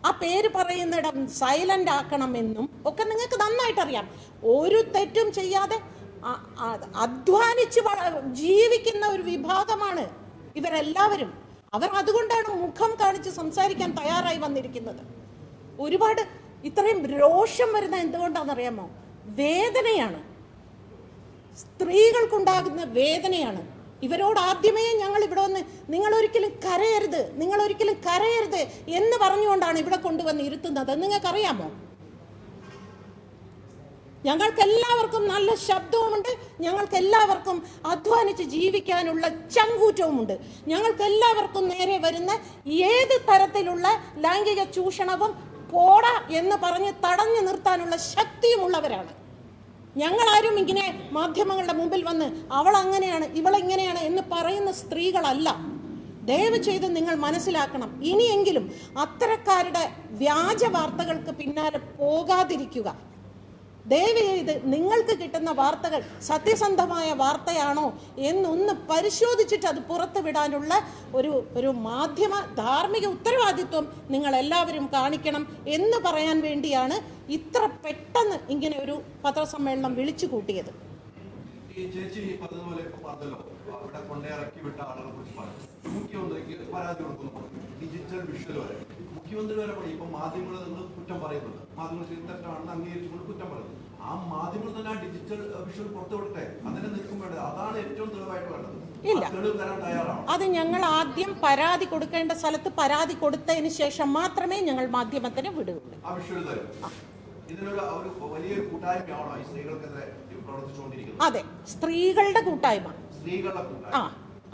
ആ പേര് പറയുന്നിടം സൈലന്റ് ആക്കണമെന്നും ഒക്കെ നിങ്ങൾക്ക് നന്നായിട്ടറിയാം. ഒരു തെറ്റും ചെയ്യാതെ അധ്വാനിച്ച് ജീവിക്കുന്ന ഒരു വിഭാഗമാണ് ഇവരെല്ലാവരും. അവർ അതുകൊണ്ടാണ് മുഖം കാണിച്ച് സംസാരിക്കാൻ തയ്യാറായി വന്നിരിക്കുന്നത്. ഒരുപാട് ഇത്രയും രോഷം വരുന്ന എന്തുകൊണ്ടാണെന്നറിയാമോ? വേദനയാണ്, സ്ത്രീകൾക്കുണ്ടാകുന്ന വേദനയാണ്. ഇവരോട് ആദ്യമേ ഞങ്ങൾ ഇവിടെ വന്ന് നിങ്ങളൊരിക്കലും കരയരുത് എന്ന് പറഞ്ഞുകൊണ്ടാണ് ഇവിടെ കൊണ്ടുവന്ന് ഇരുത്തുന്നത്. നിങ്ങൾക്കറിയാമോ? ഞങ്ങൾക്കെല്ലാവർക്കും നല്ല ശബ്ദവുമുണ്ട്, ഞങ്ങൾക്കെല്ലാവർക്കും അധ്വാനിച്ച് ജീവിക്കാനുള്ള ചങ്കൂറ്റവുമുണ്ട്. ഞങ്ങൾക്കെല്ലാവർക്കും നേരെ വരുന്ന ഏത് തരത്തിലുള്ള ലൈംഗിക ചൂഷണവും പോടാ എന്ന് പറഞ്ഞ് തടഞ്ഞു നിർത്താനുള്ള ശക്തിയുമുള്ളവരാണ്. ഞങ്ങളാരും ഇങ്ങനെ മാധ്യമങ്ങളുടെ മുമ്പിൽ വന്ന് അവൾ അങ്ങനെയാണ് ഇവളെങ്ങനെയാണ് എന്ന് പറയുന്ന സ്ത്രീകളല്ല. ദയവ് ചെയ്ത് നിങ്ങൾ മനസ്സിലാക്കണം. ഇനിയെങ്കിലും അത്തരക്കാരുടെ വ്യാജ വാർത്തകൾക്ക് പിന്നാലെ പോകാതിരിക്കുക. ദയവ് ചെയ്ത് നിങ്ങൾക്ക് കിട്ടുന്ന വാർത്തകൾ സത്യസന്ധമായ വാർത്തയാണോ എന്നൊന്ന് പരിശോധിച്ചിട്ട് അത് പുറത്തു വിടാനുള്ള ഒരു മാധ്യമ ധാർമ്മിക ഉത്തരവാദിത്വം നിങ്ങൾ എല്ലാവരും കാണിക്കണം എന്ന് പറയാൻ വേണ്ടിയാണ് ഇത്ര പെട്ടെന്ന് ഇങ്ങനെ ഒരു പത്രസമ്മേളനം വിളിച്ചു കൂട്ടിയത്. ഡിജിറ്റൽ വിഷ്വൽ വരെ മുഖ്യമന്ത്രി വരെ പറയും. ഇപ്പൊ മാധ്യമങ്ങൾ നിങ്ങൾ കുറ്റം പറയുന്നുണ്ട്, മാധ്യമങ്ങൾ തെറ്റാണെന്ന് അംഗീകരിച്ചുകൊണ്ട് കുറ്റം പറയുന്നത്. ആ മാധ്യമങ്ങൾ തന്നെ ആ ഡിജിറ്റൽ വിഷ്വൽ പുറത്തുവിടട്ടെ. അങ്ങനെ നിൽക്കുമ്പോൾ അതാണ് ഏറ്റവും തെളിവായിട്ട് വേണ്ടത്. ഇല്ല, അത് ഞങ്ങൾ ആദ്യം പരാതി കൊടുക്കേണ്ട സ്ഥലത്ത് പരാതി കൊടുത്തതിന് ശേഷം മാത്രമേ ഞങ്ങൾ മാധ്യമത്തിന് വിടുകയുള്ളൂ. ആ വിഷ്വൽ തരും. ഇതിനൊരു വലിയൊരു കൂട്ടായ്മയാണോ ഈ സ്ത്രീകൾക്കെതിരെ പ്രവർത്തിച്ചുകൊണ്ടിരിക്കുന്നത്? അതെ, സ്ത്രീകളുടെ കൂട്ടായ്മ.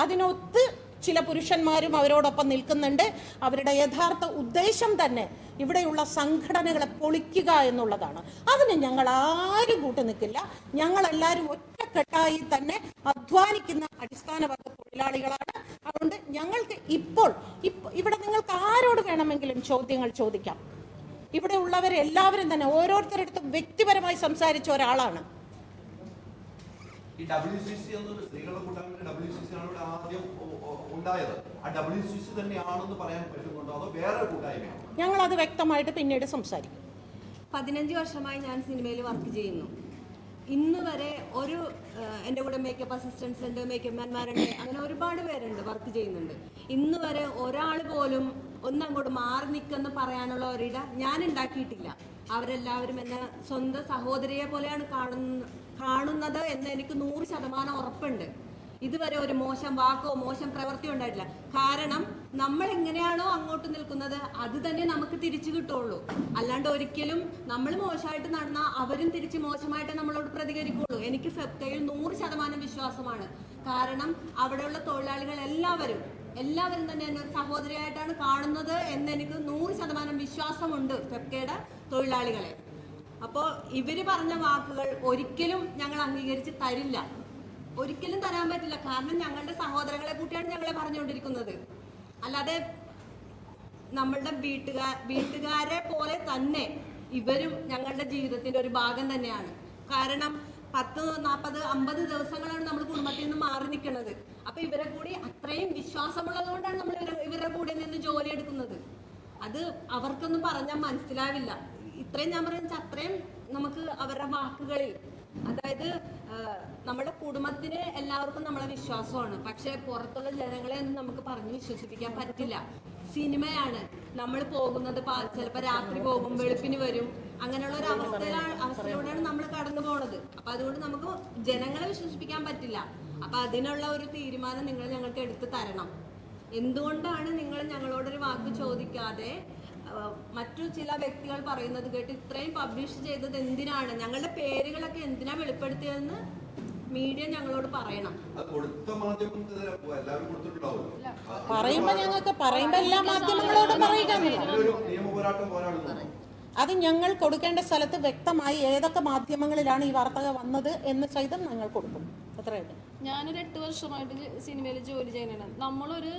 അതിനൊത്ത് ചില പുരുഷന്മാരും അവരോടൊപ്പം നിൽക്കുന്നുണ്ട്. അവരുടെ യഥാർത്ഥ ഉദ്ദേശം തന്നെ ഇവിടെയുള്ള സംഘടനകളെ പൊളിക്കുക എന്നുള്ളതാണ്. അതിന് ഞങ്ങൾ ആരും കൂട്ടു നിൽക്കില്ല. ഞങ്ങളെല്ലാവരും ഒറ്റക്കെട്ടായി തന്നെ അധ്വാനിക്കുന്ന അടിസ്ഥാന വർഗ തൊഴിലാളികളാണ്. അതുകൊണ്ട് ഞങ്ങൾക്ക് ഇപ്പോൾ ഇവിടെ നിങ്ങൾക്ക് ആരോട് വേണമെങ്കിലും ചോദ്യങ്ങൾ ചോദിക്കാം. ഇവിടെ ഉള്ളവരെല്ലാവരും തന്നെ ഓരോരുത്തരടുത്തും വ്യക്തിപരമായി സംസാരിച്ച ഒരാളാണ്. ഈ WCC എന്നൊരു സ്ത്രീകളുടെ കൂട്ടായ്മ WCC ആണ് ഇവിടെ ആദ്യം ഉണ്ടായത്. ആ WCC തന്നെയാണെന്ന് പറയാൻ പറ്റുന്നുണ്ടോ അതോ വേറെ കൂട്ടായ്മയാണോ? ഞങ്ങൾ അത് വ്യക്തമായിട്ട് പിന്നീട് സംസാരിക്കും. 15 വർഷമായി ഞാൻ സിനിമയിൽ വർക്ക് ചെയ്യുന്നു. ഇന്ന് വരെ എൻ്റെ കൂടെ മേക്കപ്പ് അസിസ്റ്റൻസ് ഉണ്ട്, മേക്കപ്പ് മാൻമാരുണ്ട്, അങ്ങനെ ഒരുപാട് പേരുണ്ട് വർക്ക് ചെയ്യുന്നുണ്ട്. ഇന്ന് വരെ ഒരാൾ പോലും ഒന്നങ്ങോട്ട് മാറി നിൽക്കെന്ന് പറയാനുള്ള ഒരിട ഞാൻ ഉണ്ടാക്കിയിട്ടില്ല. അവരെല്ലാവരും എന്നെ സ്വന്തം സഹോദരിയെ പോലെയാണ് കാണുന്നത് എന്ന് എനിക്ക് 100% ഉറപ്പുണ്ട്. ഇതുവരെ ഒരു മോശം വാക്കോ മോശം പ്രവൃത്തിയോ ഉണ്ടായിട്ടില്ല. കാരണം നമ്മൾ എങ്ങനെയാണോ അങ്ങോട്ട് നിൽക്കുന്നത് അത് തന്നെ നമുക്ക് തിരിച്ചു കിട്ടുള്ളൂ. അല്ലാണ്ട് ഒരിക്കലും നമ്മൾ മോശമായിട്ട് നടന്നാൽ അവരും തിരിച്ച് മോശമായിട്ട് നമ്മളോട് പ്രതികരിക്കുള്ളൂ. എനിക്ക് ഫെഫ്കയിൽ 100% വിശ്വാസമാണ്. കാരണം അവിടെയുള്ള തൊഴിലാളികൾ എല്ലാവരും തന്നെ എന്നെ ഒരു സഹോദരിയായിട്ടാണ് കാണുന്നത് എന്ന് എനിക്ക് 100% വിശ്വാസമുണ്ട് ഫെഫ്കയുടെ തൊഴിലാളികളെ. അപ്പോൾ ഇവര് പറഞ്ഞ വാക്കുകൾ ഒരിക്കലും ഞങ്ങൾ അംഗീകരിച്ച് തരില്ല, ഒരിക്കലും തരാൻ പറ്റില്ല. കാരണം ഞങ്ങളുടെ സഹോദരങ്ങളെ കൂട്ടിയാണ് ഞങ്ങളെ പറഞ്ഞുകൊണ്ടിരിക്കുന്നത്. അല്ലാതെ നമ്മളുടെ വീട്ടുകാരെ പോലെ തന്നെ ഇവരും ഞങ്ങളുടെ ജീവിതത്തിന്റെ ഒരു ഭാഗം തന്നെയാണ്. കാരണം 10, 40, 50 ദിവസങ്ങളാണ് നമ്മൾ കുടുംബത്തിൽ നിന്ന് മാറി നിൽക്കുന്നത്. അപ്പൊ ഇവരെ കൂടി അത്രയും വിശ്വാസമുള്ളത് കൊണ്ടാണ് നമ്മൾ ഇവരുടെ കൂടെ നിന്ന് ജോലി എടുക്കുന്നത്. അത് അവർക്കൊന്നും പറഞ്ഞാൽ മനസ്സിലാവില്ല. ഇത്രയും ഞാൻ പറയുന്നത് അത്രയും നമുക്ക് അവരുടെ വാക്കുകളിൽ, അതായത് നമ്മുടെ കുടുംബത്തിന് എല്ലാവർക്കും നമ്മളെ വിശ്വാസമാണ്. പക്ഷെ പുറത്തുള്ള ജനങ്ങളെ ഒന്നും നമുക്ക് പറഞ്ഞ് വിശ്വസിപ്പിക്കാൻ പറ്റില്ല. സിനിമയാണ്, നമ്മൾ പോകുന്നത് ചിലപ്പോൾ രാത്രി പോകും, വെളുപ്പിന് വരും, അങ്ങനെയുള്ള ഒരു അവസ്ഥയിലൂടെയാണ് നമ്മൾ കടന്നു പോണത്. അപ്പൊ അതുകൊണ്ട് നമുക്ക് ജനങ്ങളെ വിശ്വസിപ്പിക്കാൻ പറ്റില്ല. അപ്പൊ അതിനുള്ള ഒരു തീരുമാനം നിങ്ങൾ ഞങ്ങൾക്ക് എടുത്തു തരണം. എന്തുകൊണ്ടാണ് നിങ്ങൾ ഞങ്ങളോടൊരു വാക്ക് ചോദിക്കാതെ മറ്റു ചില വ്യക്തികൾ പറയുന്നത് കേട്ട് ഇത്രയും പബ്ലിഷ് ചെയ്തത് എന്തിനാണ്? ഞങ്ങളുടെ പേരുകളൊക്കെ എന്തിനാ വെളിപ്പെടുത്തിയതെന്ന് മീഡിയ ഞങ്ങളോട് പറയണം. എല്ലാ മാധ്യമങ്ങളോടും പറയുക. അത് ഞങ്ങൾ കൊടുക്കേണ്ട സ്ഥലത്ത് വ്യക്തമായി ഏതൊക്കെ മാധ്യമങ്ങളിലാണ് ഈ വാർത്ത വന്നത് എന്ന് സഹിതം ഞങ്ങൾ കൊടുക്കും. അത്രയുണ്ട്. ഞാനൊരു 8 വർഷമായിട്ട് സിനിമയിൽ ജോലി ചെയ്യുന്നതാണ്. നമ്മളൊരു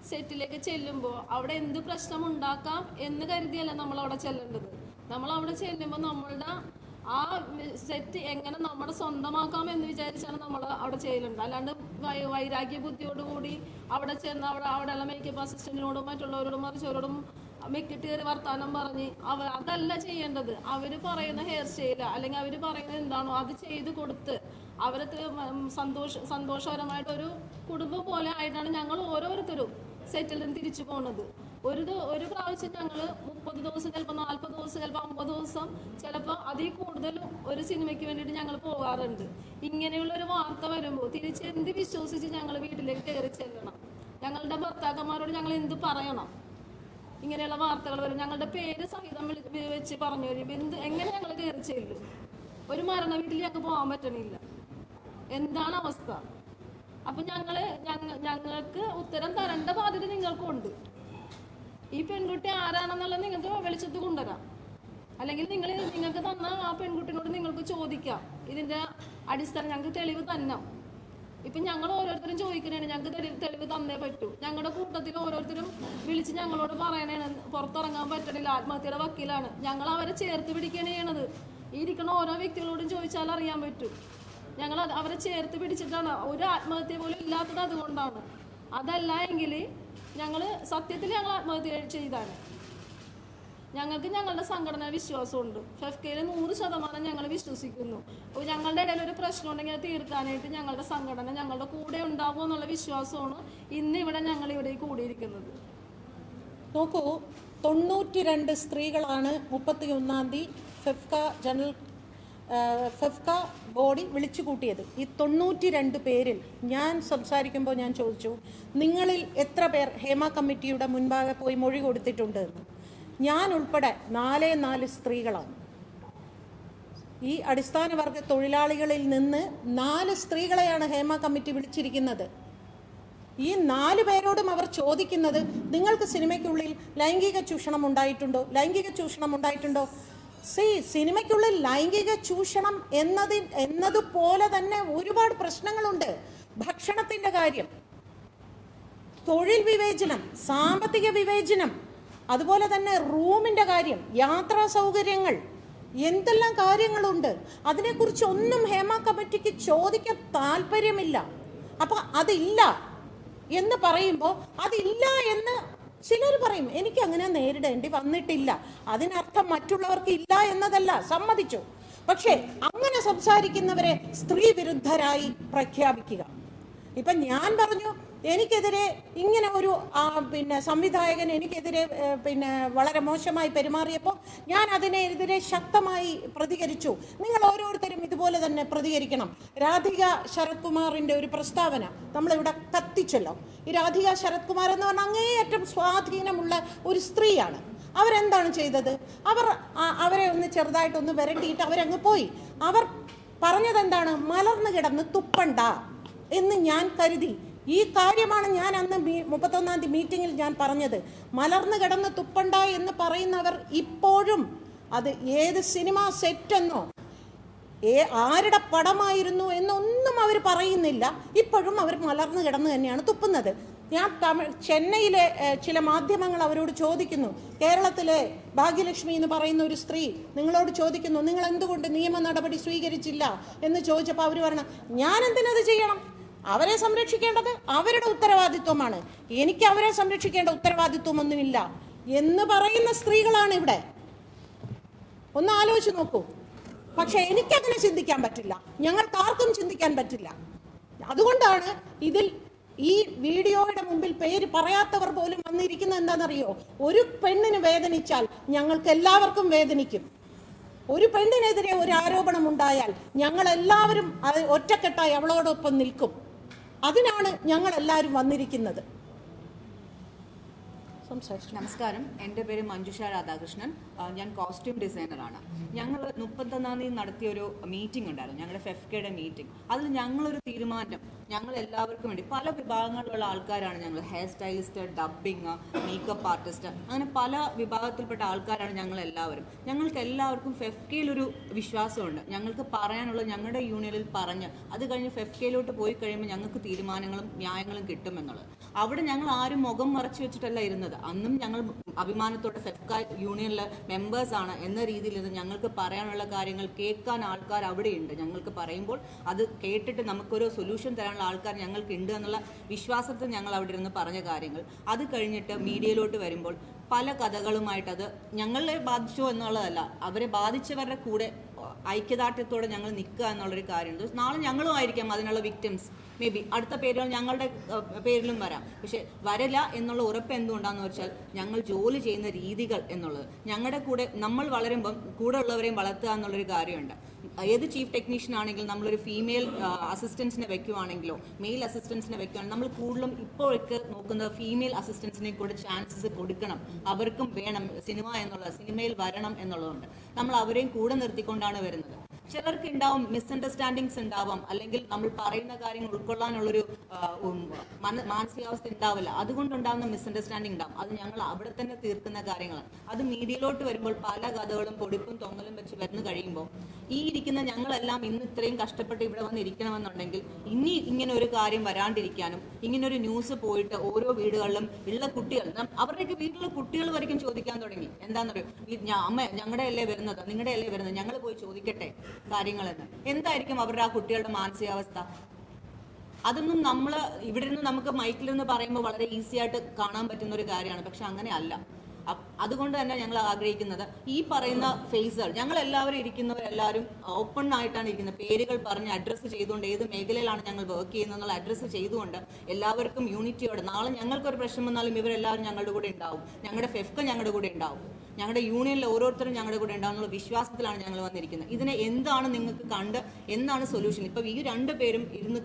സെറ്റിലേക്ക് ചെല്ലുമ്പോൾ അവിടെ എന്ത് പ്രശ്നം ഉണ്ടാക്കാം എന്ന് കരുതിയല്ല നമ്മൾ അവിടെ ചെല്ലേണ്ടത്. നമ്മൾ അവിടെ ചെല്ലുമ്പോൾ നമ്മളുടെ ആ സെറ്റ് എങ്ങനെ നമ്മുടെ സ്വന്തമാക്കാം എന്ന് വിചാരിച്ചാണ് നമ്മൾ അവിടെ ചെയ്യലുണ്ട്. അല്ലാണ്ട് വൈരാഗ്യ ബുദ്ധിയോടുകൂടി അവിടെ ചെന്ന് അവിടെയുള്ള മേക്കപ്പ് അസിസ്റ്റന്റിനോടും മറ്റുള്ളവരോടും മറിച്ചവരോടും മെക്കിട്ട് കയറി വർത്താനം പറഞ്ഞ് അതല്ല ചെയ്യേണ്ടത്. അവർ പറയുന്ന ഹെയർ സ്റ്റൈല് അല്ലെങ്കിൽ അവർ പറയുന്നത് എന്താണോ അത് ചെയ്ത് കൊടുത്ത് അവരെ സന്തോഷകരമായിട്ടൊരു കുടുംബം പോലെ ആയിട്ടാണ് ഞങ്ങൾ ഓരോരുത്തരും സെറ്റിൽ നിന്ന് തിരിച്ചു പോകുന്നത്. ഒരു പ്രാവശ്യം ഞങ്ങൾ 30 ദിവസം, ചിലപ്പോൾ 40 ദിവസം, ചിലപ്പോൾ 50 ദിവസം, ചിലപ്പോൾ അതിൽ കൂടുതലും ഒരു സിനിമയ്ക്ക് വേണ്ടിയിട്ട് ഞങ്ങൾ പോകാറുണ്ട്. ഇങ്ങനെയുള്ളൊരു വാർത്ത വരുമ്പോൾ തിരിച്ച് എന്ത് വിശ്വസിച്ച് ഞങ്ങൾ വീട്ടിലേക്ക് കയറി ചെല്ലണം? ഞങ്ങളുടെ ഭർത്താക്കന്മാരോട് ഞങ്ങൾ എന്ത് പറയണം? ഇങ്ങനെയുള്ള വാർത്തകൾ വരും, ഞങ്ങളുടെ പേര് സഹിതം വെച്ച് പറഞ്ഞു വരും. എങ്ങനെ ഞങ്ങൾ കയറി ചെല്ലും? ഒരു മരണ വീട്ടിൽ ഞങ്ങൾക്ക് പോകാൻ പറ്റണില്ല. എന്താണ് അവസ്ഥ? അപ്പൊ ഞങ്ങൾക്ക് ഉത്തരം തരേണ്ട ബാധ്യത നിങ്ങൾക്കുണ്ട്. ഈ പെൺകുട്ടി ആരാണെന്നുള്ളത് നിങ്ങൾക്ക് വെളിച്ചത്ത് കൊണ്ടുവരാം, അല്ലെങ്കിൽ നിങ്ങൾക്ക് തന്ന ആ പെൺകുട്ടിനോട് നിങ്ങൾക്ക് ചോദിക്കാം. ഇതിന്റെ അടിസ്ഥാനം ഞങ്ങൾക്ക് തെളിവ് തന്നെ. ഇപ്പൊ ഞങ്ങൾ ഓരോരുത്തരും ചോദിക്കണേണ്, ഞങ്ങൾക്ക് തെളിവ് തന്നേ പറ്റൂ. ഞങ്ങളുടെ കൂട്ടത്തിൽ ഓരോരുത്തരും വിളിച്ച് ഞങ്ങളോട് പറയണേണ് പുറത്തിറങ്ങാൻ പറ്റണില്ല, ആത്മഹത്യയുടെ വക്കീലാണ്. ഞങ്ങൾ അവരെ ചേർത്ത് പിടിക്കുകയാണ് ചെയ്യണത്. ഈ ഇരിക്കുന്ന ഓരോ വ്യക്തികളോടും ചോദിച്ചാൽ അറിയാൻ പറ്റും. ഞങ്ങൾ അവരെ ചേർത്ത് പിടിച്ചിട്ടാണ്. ഒരു ആത്മഹത്യ പോലും ഇല്ലാത്തത് അതുകൊണ്ടാണ്. അതല്ല എങ്കിൽ ഞങ്ങൾ സത്യത്തിൽ ഞങ്ങൾ ആത്മഹത്യ ചെയ്താണ്. ഞങ്ങൾക്ക് ഞങ്ങളുടെ സംഘടന വിശ്വാസമുണ്ട്. ഫെഫ്കയിൽ 100% ഞങ്ങൾ വിശ്വസിക്കുന്നു. അപ്പോൾ ഞങ്ങളുടെ ഇടയിൽ ഒരു പ്രശ്നം ഉണ്ടെങ്കിൽ അത് തീർക്കാനായിട്ട് ഞങ്ങളുടെ സംഘടന ഞങ്ങളുടെ കൂടെ ഉണ്ടാവും എന്നുള്ള വിശ്വാസമാണ് ഇന്നിവിടെ ഞങ്ങളിവിടെ കൂടിയിരിക്കുന്നത്. നോക്കൂ, 92 സ്ത്രീകളാണ് 31-ാം തീയതി ഫെഫ്ക ബോഡി വിളിച്ചു കൂട്ടിയത്. ഈ 92 പേരിൽ ഞാൻ സംസാരിക്കുമ്പോൾ ഞാൻ ചോദിച്ചു, നിങ്ങളിൽ എത്ര പേർ ഹേമ കമ്മിറ്റിയുടെ മുൻപാകെ പോയി മൊഴി കൊടുത്തിട്ടുണ്ട് എന്ന്. ഞാൻ ഉൾപ്പെടെ 4 സ്ത്രീകളാണ്. ഈ അടിസ്ഥാന വർഗ തൊഴിലാളികളിൽ നിന്ന് 4 സ്ത്രീകളെയാണ് ഹേമ കമ്മിറ്റി വിളിച്ചിരിക്കുന്നത്. ഈ 4 പേരോടും അവർ ചോദിക്കുന്നത്, നിങ്ങൾക്ക് സിനിമയ്ക്കുള്ളിൽ ലൈംഗിക ചൂഷണം ഉണ്ടായിട്ടുണ്ടോ? സിനിമയ്ക്കുള്ളിൽ ലൈംഗിക ചൂഷണം എന്നതുപോലെ തന്നെ ഒരുപാട് പ്രശ്നങ്ങളുണ്ട്. ഭക്ഷണത്തിന്റെ കാര്യം, തൊഴിൽ വിവേചനം, സാമ്പത്തിക വിവേചനം, അതുപോലെ തന്നെ റൂമിന്റെ കാര്യം, യാത്രാ സൗകര്യങ്ങൾ, എന്തെല്ലാം കാര്യങ്ങളുണ്ട്. അതിനെക്കുറിച്ച് ഒന്നും ഹേമ കമ്മിറ്റിക്ക് ചോദിക്കാൻ താല്പര്യമില്ല. അപ്പൊ അതില്ല എന്ന് പറയുമ്പോൾ അതില്ല എന്ന് ചിലർ പറയും. എനിക്ക് അങ്ങനെ നേരിടേണ്ടി വന്നിട്ടില്ല. അതിനർത്ഥം മറ്റുള്ളവർക്ക് ഇല്ല എന്നതല്ല, സമ്മതിച്ചു. പക്ഷേ അങ്ങനെ സംസാരിക്കുന്നവരെ സ്ത്രീ വിരുദ്ധരായി പ്രഖ്യാപിക്കുക, ഇപ്പം ഞാൻ പറഞ്ഞു എനിക്കെതിരെ ഇങ്ങനെ ഒരു പിന്നെ സംവിധായകൻ എനിക്കെതിരെ പിന്നെ വളരെ മോശമായി പെരുമാറിയപ്പോൾ ഞാൻ അതിനെതിരെ ശക്തമായി പ്രതികരിച്ചു. നിങ്ങൾ ഓരോരുത്തരും ഇതുപോലെ തന്നെ പ്രതികരിക്കണം. രാധിക ശരത് കുമാറിൻ്റെ ഒരു പ്രസ്താവന നമ്മളിവിടെ കത്തിച്ചല്ലോ. ഈ രാധിക ശരത് കുമാർ എന്ന് പറഞ്ഞാൽ അങ്ങേയറ്റം സ്വാധീനമുള്ള ഒരു സ്ത്രീയാണ്. അവരെന്താണ് ചെയ്തത്? അവരെ ഒന്ന് ചെറുതായിട്ടൊന്ന് വരണ്ടിയിട്ട് അവരങ്ങ് പോയി. അവർ പറഞ്ഞതെന്താണ്? മലർന്നു കിടന്ന് തുപ്പണ്ട എന്ന് ഞാൻ കരുതി. ഈ കാര്യമാണ് ഞാൻ അന്ന് 31-ാം തീയതി മീറ്റിങ്ങിൽ ഞാൻ പറഞ്ഞത്. മലർന്നു കിടന്ന് തുപ്പണ്ട എന്ന് പറയുന്നവർ ഇപ്പോഴും അത് ഏത് സിനിമ സെറ്റെന്നോ ആരുടെ പടമായിരുന്നു എന്നൊന്നും അവർ പറയുന്നില്ല. ഇപ്പോഴും അവർ മലർന്നു കിടന്ന് തന്നെയാണ് തുപ്പുന്നത്. ഞാൻ ചെന്നൈയിലെ ചില മാധ്യമങ്ങൾ അവരോട് ചോദിക്കുന്നു, കേരളത്തിലെ ഭാഗ്യലക്ഷ്മി എന്ന് പറയുന്ന ഒരു സ്ത്രീ നിങ്ങളോട് ചോദിക്കുന്നു, നിങ്ങൾ എന്തുകൊണ്ട് നിയമ നടപടി സ്വീകരിച്ചില്ല എന്ന് ചോദിച്ചപ്പോൾ അവർ പറഞ്ഞു, ഞാൻ എന്തിനത് ചെയ്യണം? അവരെ സംരക്ഷിക്കേണ്ടത് അവരുടെ ഉത്തരവാദിത്വമാണ്, എനിക്ക് അവരെ സംരക്ഷിക്കേണ്ട ഉത്തരവാദിത്വമൊന്നുമില്ല എന്ന് പറയുന്ന സ്ത്രീകളാണ് ഇവിടെ. ഒന്ന് ആലോചിച്ച് നോക്കൂ. പക്ഷെ എനിക്കങ്ങനെ ചിന്തിക്കാൻ പറ്റില്ല, ഞങ്ങൾക്കാർക്കും ചിന്തിക്കാൻ പറ്റില്ല. അതുകൊണ്ടാണ് ഇതിൽ ഈ വീഡിയോയുടെ മുമ്പിൽ പേര് പറയാത്തവർ പോലും വന്നിരിക്കുന്നത്. എന്താണെന്നറിയോ? ഒരു പെണ്ണിന് വേദനിച്ചാൽ ഞങ്ങൾക്ക് എല്ലാവർക്കും വേദനിക്കും. ഒരു പെണ്ണിനെതിരെ ഒരു ആരോപണം ഉണ്ടായാൽ ഞങ്ങളെല്ലാവരും ഒറ്റക്കെട്ടായി അവളോടൊപ്പം നിൽക്കും. അതിനാണ് ഞങ്ങളെല്ലാവരും വന്നിരിക്കുന്നത്. നമസ്കാരം, എൻ്റെ പേര് മഞ്ജുഷ രാധാകൃഷ്ണൻ. ഞാൻ കോസ്റ്റ്യൂം ഡിസൈനറാണ്. ഞങ്ങൾ 31-ാം തീയതി നടത്തിയൊരു മീറ്റിംഗ് ഉണ്ടായിരുന്നു, ഞങ്ങളുടെ ഫെഫ്കയുടെ മീറ്റിംഗ്. അതിൽ ഞങ്ങളൊരു തീരുമാനം, ഞങ്ങൾ എല്ലാവർക്കും വേണ്ടി പല വിഭാഗങ്ങളിലുള്ള ആൾക്കാരാണ് ഞങ്ങൾ. Hair stylist, dubbing, makeup artist, അങ്ങനെ പല വിഭാഗത്തിൽപ്പെട്ട ആൾക്കാരാണ് ഞങ്ങൾ എല്ലാവരും. ഞങ്ങൾക്ക് എല്ലാവർക്കും ഫെഫ്കയിലൊരു വിശ്വാസമുണ്ട്. ഞങ്ങൾക്ക് പറയാനുള്ള ഞങ്ങളുടെ യൂണിയനിൽ പറഞ്ഞ് അത് കഴിഞ്ഞ് ഫെഫ്കയിലോട്ട് പോയി കഴിയുമ്പോൾ ഞങ്ങൾക്ക് തീരുമാനങ്ങളും ന്യായങ്ങളും കിട്ടുമെന്നുള്ളത്. അവിടെ ഞങ്ങൾ ആരും മുഖം മറച്ചു വെച്ചിട്ടല്ല ഇരുന്നത്. അന്നും ഞങ്ങൾ അഭിമാനത്തോടെ ഫെഫ്ക യൂണിയനിലെ മെമ്പേഴ്സാണ് എന്ന രീതിയിൽ ഇത് ഞങ്ങൾക്ക് പറയാനുള്ള കാര്യങ്ങൾ കേൾക്കാൻ ആൾക്കാർ അവിടെയുണ്ട്. ഞങ്ങൾക്ക് പറയുമ്പോൾ അത് കേട്ടിട്ട് നമുക്കൊരു സൊല്യൂഷൻ തരാനുള്ള ആൾക്കാർ ഞങ്ങൾക്ക് ഉണ്ട് എന്നുള്ള വിശ്വാസത്തിൽ ഞങ്ങൾ അവിടെ ഇരുന്ന് പറഞ്ഞ കാര്യങ്ങൾ. അത് കഴിഞ്ഞിട്ട് മീഡിയയിലോട്ട് വരുമ്പോൾ പല കഥകളുമായിട്ട് അത് ഞങ്ങളെ ബാധിച്ചോ എന്നുള്ളതല്ല, അവരെ ബാധിച്ചവരുടെ കൂടെ ഐക്യദാർഢ്യത്തോടെ ഞങ്ങൾ നിൽക്കുക എന്നുള്ളൊരു കാര്യമുണ്ട്. നാളെ ഞങ്ങളും ആയിരിക്കാം അതിനുള്ള വിക്ടിംസ്. മേ ബി അടുത്ത പേരുകൾ ഞങ്ങളുടെ പേരിലും വരാം. പക്ഷെ വരില്ല എന്നുള്ള ഉറപ്പ് എന്തുകൊണ്ടാണെന്ന് വെച്ചാൽ ഞങ്ങൾ ജോലി ചെയ്യുന്ന രീതികൾ എന്നുള്ളത്, ഞങ്ങളുടെ കൂടെ നമ്മൾ വളരുമ്പം കൂടെ ഉള്ളവരെയും വളർത്തുക എന്നുള്ളൊരു കാര്യമുണ്ട്. ഏത് ചീഫ് ടെക്നീഷ്യൻ ആണെങ്കിലും നമ്മളൊരു ഫീമെയിൽ അസിസ്റ്റൻസിനെ വെക്കുവാണെങ്കിലോ മെയിൽ അസിസ്റ്റൻസിനെ വെക്കുകയാണെങ്കിൽ നമ്മൾ കൂടുതലും ഇപ്പോഴൊക്കെ നോക്കുന്നത് ഫീമെയിൽ അസിസ്റ്റൻസിനെ കൂടെ ചാൻസസ് കൊടുക്കണം, അവർക്കും വേണം സിനിമ എന്നുള്ളത്, സിനിമയിൽ വരണം എന്നുള്ളതുകൊണ്ട് നമ്മൾ അവരെയും കൂടെ നിർത്തിക്കൊണ്ടാണ് വരുന്നത്. ചിലർക്ക് ഉണ്ടാവും മിസ്അണ്ടർസ്റ്റാൻഡിങ്സ് ഉണ്ടാവാം, അല്ലെങ്കിൽ നമ്മൾ പറയുന്ന കാര്യങ്ങൾ ഉൾക്കൊള്ളാനുള്ളൊരു മാനസികാവസ്ഥ ഉണ്ടാവില്ല. അതുകൊണ്ടുണ്ടാകുന്ന മിസ്അണ്ടർസ്റ്റാൻഡിങ് ഉണ്ടാവും. അത് ഞങ്ങൾ അവിടെ തന്നെ തീർക്കുന്ന കാര്യങ്ങളാണ്. അത് മീഡിയയിലോട്ട് വരുമ്പോൾ പല കഥകളും പൊടിപ്പും തൊങ്ങലും വെച്ച് വരുന്നു കഴിയുമ്പോൾ ഈ ഇരിക്കുന്ന ഞങ്ങളെല്ലാം ഇന്ന് ഇത്രയും കഷ്ടപ്പെട്ട് ഇവിടെ വന്നിരിക്കണമെന്നുണ്ടെങ്കിൽ ഇനി ഇങ്ങനെ ഒരു കാര്യം വരാണ്ടിരിക്കാനും ഇങ്ങനൊരു ന്യൂസ് പോയിട്ട് ഓരോ വീടുകളിലും ഉള്ള കുട്ടികൾ, അവരുടെയൊക്കെ വീട്ടിലുള്ള കുട്ടികൾ വരയ്ക്കും ചോദിക്കാൻ തുടങ്ങി. എന്താണെന്നറിയോ, അമ്മ ഞങ്ങളുടെ അല്ലേ വരുന്നത്, നിങ്ങളുടെ അല്ലേ വരുന്നത്, ഞങ്ങൾ പോയി ചോദിക്കട്ടെ കാര്യങ്ങളെന്ന്. എന്തായിരിക്കും അവരുടെ ആ കുട്ടികളുടെ മാനസികാവസ്ഥ? അതൊന്നും നമ്മൾ ഇവിടെ നിന്ന് നമുക്ക് മൈക്കിൽ പറയുമ്പോൾ വളരെ ഈസി ആയിട്ട് കാണാൻ പറ്റുന്ന ഒരു കാര്യമാണ്. പക്ഷെ അങ്ങനെ അല്ല. അതുകൊണ്ട് തന്നെ ഞങ്ങൾ ആഗ്രഹിക്കുന്നത് ഈ പറയുന്ന ഫേസുകൾ, ഞങ്ങൾ എല്ലാവരും ഇരിക്കുന്നവരെല്ലാവരും ഓപ്പൺ ആയിട്ടാണ് ഇരിക്കുന്നത്. പേരുകൾ പറഞ്ഞ് അഡ്രസ്സ് ചെയ്തുകൊണ്ട് ഏത് മേഖലയിലാണ് ഞങ്ങൾ വർക്ക് ചെയ്യുന്നത് എന്നുള്ള അഡ്രസ്സ് ചെയ്തുകൊണ്ട് എല്ലാവർക്കും യൂണിറ്റിയോടെ നാളെ ഞങ്ങൾക്കൊരു പ്രശ്നം വന്നാലും ഇവരെല്ലാവരും ഞങ്ങളുടെ കൂടെ ഉണ്ടാവും, ഞങ്ങളുടെ ഫെഫ്ക ഞങ്ങളുടെ കൂടെ ഉണ്ടാവും, ഞങ്ങളുടെ യൂണിയനിലെ ഓരോരുത്തരും ഞങ്ങളുടെ കൂടെ ഉണ്ടാവും എന്നുള്ള വിശ്വാസത്തിലാണ് ഞങ്ങൾ വന്നിരിക്കുന്നത്. ഇതിനെ എന്താണ് നിങ്ങൾക്ക് കണ്ട് എന്താണ് സൊല്യൂഷൻ? ഇപ്പം ഈ 2 പേരും ഇരുന്ന്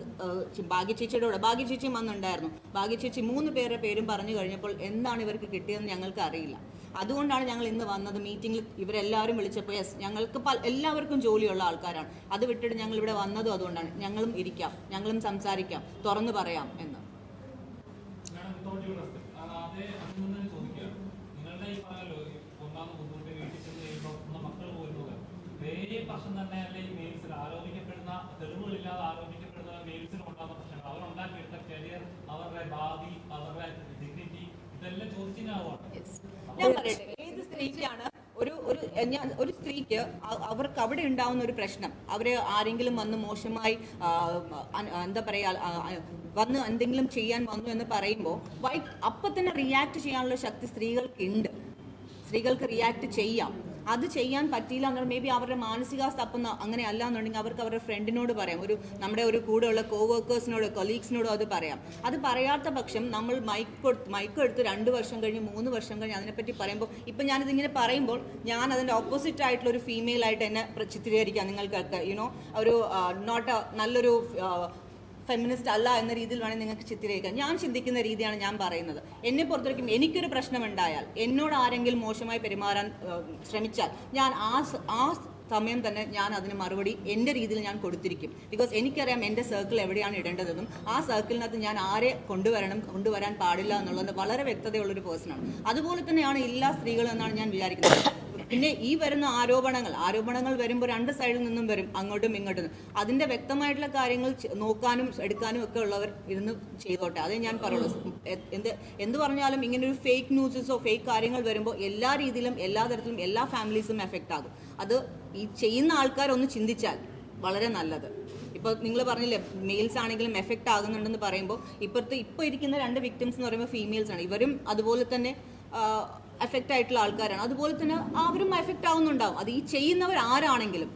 ഭാഗ്യചേച്ചിയുടെ കൂടെ, ഭാഗ്യചേച്ചിയും വന്നിട്ടുണ്ടായിരുന്നു, ഭാഗ്യചേച്ചി 3 പേരുടെ പേരും പറഞ്ഞു കഴിഞ്ഞപ്പോൾ എന്താണ് ഇവർക്ക് കിട്ടിയതെന്ന് ഞങ്ങൾക്ക് അറിയില്ല. അതുകൊണ്ടാണ് ഞങ്ങൾ ഇന്ന് വന്നത്. മീറ്റിംഗിൽ ഇവരെല്ലാവരും വിളിച്ചപ്പോൾ യെസ് ഞങ്ങൾക്ക് എല്ലാവർക്കും ജോലിയുള്ള ആൾക്കാരാണ്, അത് വിട്ടിട്ട് ഞങ്ങൾ ഇവിടെ വന്നതും അതുകൊണ്ടാണ്. ഞങ്ങളും ഇരിക്കാം, ഞങ്ങളും സംസാരിക്കാം, തുറന്നു പറയാം എന്ന്. പ്രശ്നം തന്നെയല്ലേ ഈ മെയിൽസിൽ ആരോപിക്കപ്പെടുന്ന, തെളിവുകളില്ലാതെ ആരോപിക്കപ്പെടുന്ന മെയിൽസിൽ ഉണ്ടാകുന്ന പ്രശ്നങ്ങൾ, അവരുണ്ടാക്കിയെടുത്ത കരിയർ, അവരുടെ ഭാവി, അവരുടെ ഡിഗ്നിറ്റി, ഇതെല്ലാം ചോദിച്ചിട്ടാവുകയാണ്. ഞാൻ പറയട്ടെ, ഏത് സ്ത്രീക്കാണ് ഒരു സ്ത്രീക്ക് അവർക്ക് അവിടെ ഉണ്ടാവുന്ന ഒരു പ്രശ്നം, അവര് ആരെങ്കിലും വന്ന് മോശമായി എന്താ പറയാ വന്ന് എന്തെങ്കിലും ചെയ്യാൻ വന്നു എന്ന് പറയുമ്പോൾ അപ്പം തന്നെ റിയാക്ട് ചെയ്യാനുള്ള ശക്തി സ്ത്രീകൾക്ക് ഉണ്ട്. സ്ത്രീകൾക്ക് റിയാക്ട് ചെയ്യാം. അത് ചെയ്യാൻ പറ്റിയില്ല എന്നാൽ മേ ബി അവരുടെ മാനസികാവസ്ഥ അപ്പം അങ്ങനെ അല്ല എന്നുണ്ടെങ്കിൽ അവർക്ക് അവരുടെ ഫ്രണ്ടിനോട് പറയാം, നമ്മുടെ ഒരു കൂടെയുള്ള കോവർക്കേഴ്സിനോട് കൊളീഗ്സിനോടോ അത് പറയാം. അത് പറയാത്ത പക്ഷം നമ്മൾ മൈക്ക് എടുത്ത് 2 വർഷം കഴിഞ്ഞ് 3 വർഷം കഴിഞ്ഞ് അതിനെപ്പറ്റി പറയുമ്പോൾ ഇപ്പം ഞാനിതിങ്ങനെ പറയുമ്പോൾ ഞാൻ അതിൻ്റെ ഓപ്പോസിറ്റ് ആയിട്ടുള്ള ഒരു ഫീമെയിൽ ആയിട്ട് എന്നെ ചിത്രീകരിക്കാം നിങ്ങൾക്ക് യുനോ ഒരു നോട്ട് നല്ലൊരു ഫെമിനിസ്റ്റ് അല്ല എന്ന രീതിയിൽ വേണമെങ്കിൽ നിങ്ങൾക്ക് ചിത്രീകരിക്കാം. ഞാൻ ചിന്തിക്കുന്ന രീതിയാണ് ഞാൻ പറയുന്നത്. എന്നെ പുറത്തേക്കും എനിക്കൊരു പ്രശ്നമുണ്ടായാൽ എന്നോട് ആരെങ്കിലും മോശമായി പെരുമാറാൻ ശ്രമിച്ചാൽ ഞാൻ ആ സമയം തന്നെ ഞാൻ അതിന് മറുപടി എൻ്റെ രീതിയിൽ ഞാൻ കൊടുത്തിരിക്കും. ബിക്കോസ് എനിക്കറിയാം എൻ്റെ സർക്കിൾ എവിടെയാണ് ഇടേണ്ടതെന്നും ആ സർക്കിളിനകത്ത് ഞാൻ ആരെ കൊണ്ടുവരാൻ പാടില്ല എന്നുള്ളത് വളരെ വ്യക്തതയുള്ളൊരു പേഴ്സണാണ്. അതുപോലെ തന്നെയാണ് എല്ലാ സ്ത്രീകളും എന്നാണ് ഞാൻ വിചാരിക്കുന്നത്. പിന്നെ ഈ വരുന്ന ആരോപണങ്ങൾ വരുമ്പോൾ 2 സൈഡിൽ നിന്നും വരും, അങ്ങോട്ടും ഇങ്ങോട്ടും. അതിൻ്റെ വ്യക്തമായിട്ടുള്ള കാര്യങ്ങൾ നോക്കാനും എടുക്കാനും ഒക്കെ ഉള്ളവർ ഇരുന്ന് ചെയ്തോട്ടെ, അതേ ഞാൻ പറയുള്ളൂ. എന്ത് പറഞ്ഞാലും ഇങ്ങനെ ഒരു ഫേക്ക് ന്യൂസസോ ഫേക്ക് കാര്യങ്ങൾ വരുമ്പോൾ എല്ലാ രീതിയിലും എല്ലാ തരത്തിലും എല്ലാ ഫാമിലീസും എഫക്റ്റ് ആകും. അത് ഈ ചെയ്യുന്ന ആൾക്കാരൊന്ന് ചിന്തിച്ചാൽ വളരെ നല്ലത്. ഇപ്പോൾ നിങ്ങൾ പറഞ്ഞില്ലേ മെയിൽസ് ആണെങ്കിലും എഫക്റ്റ് ആകുന്നുണ്ടെന്ന് പറയുമ്പോൾ ഇപ്പോൾ ഇരിക്കുന്ന 2 വിക്ടിംസ് എന്ന് പറയുമ്പോൾ ഫീമെയിൽസ് ആണ്. ഇവരും അതുപോലെ തന്നെ എഫക്റ്റ് ആയിട്ടുള്ള ആൾക്കാരാണ്. അതുപോലെ തന്നെ അവരും എഫക്റ്റ് ആവുന്നുണ്ടാവും. അത് ഈ ചെയ്യുന്നവർ ആരാണെങ്കിലും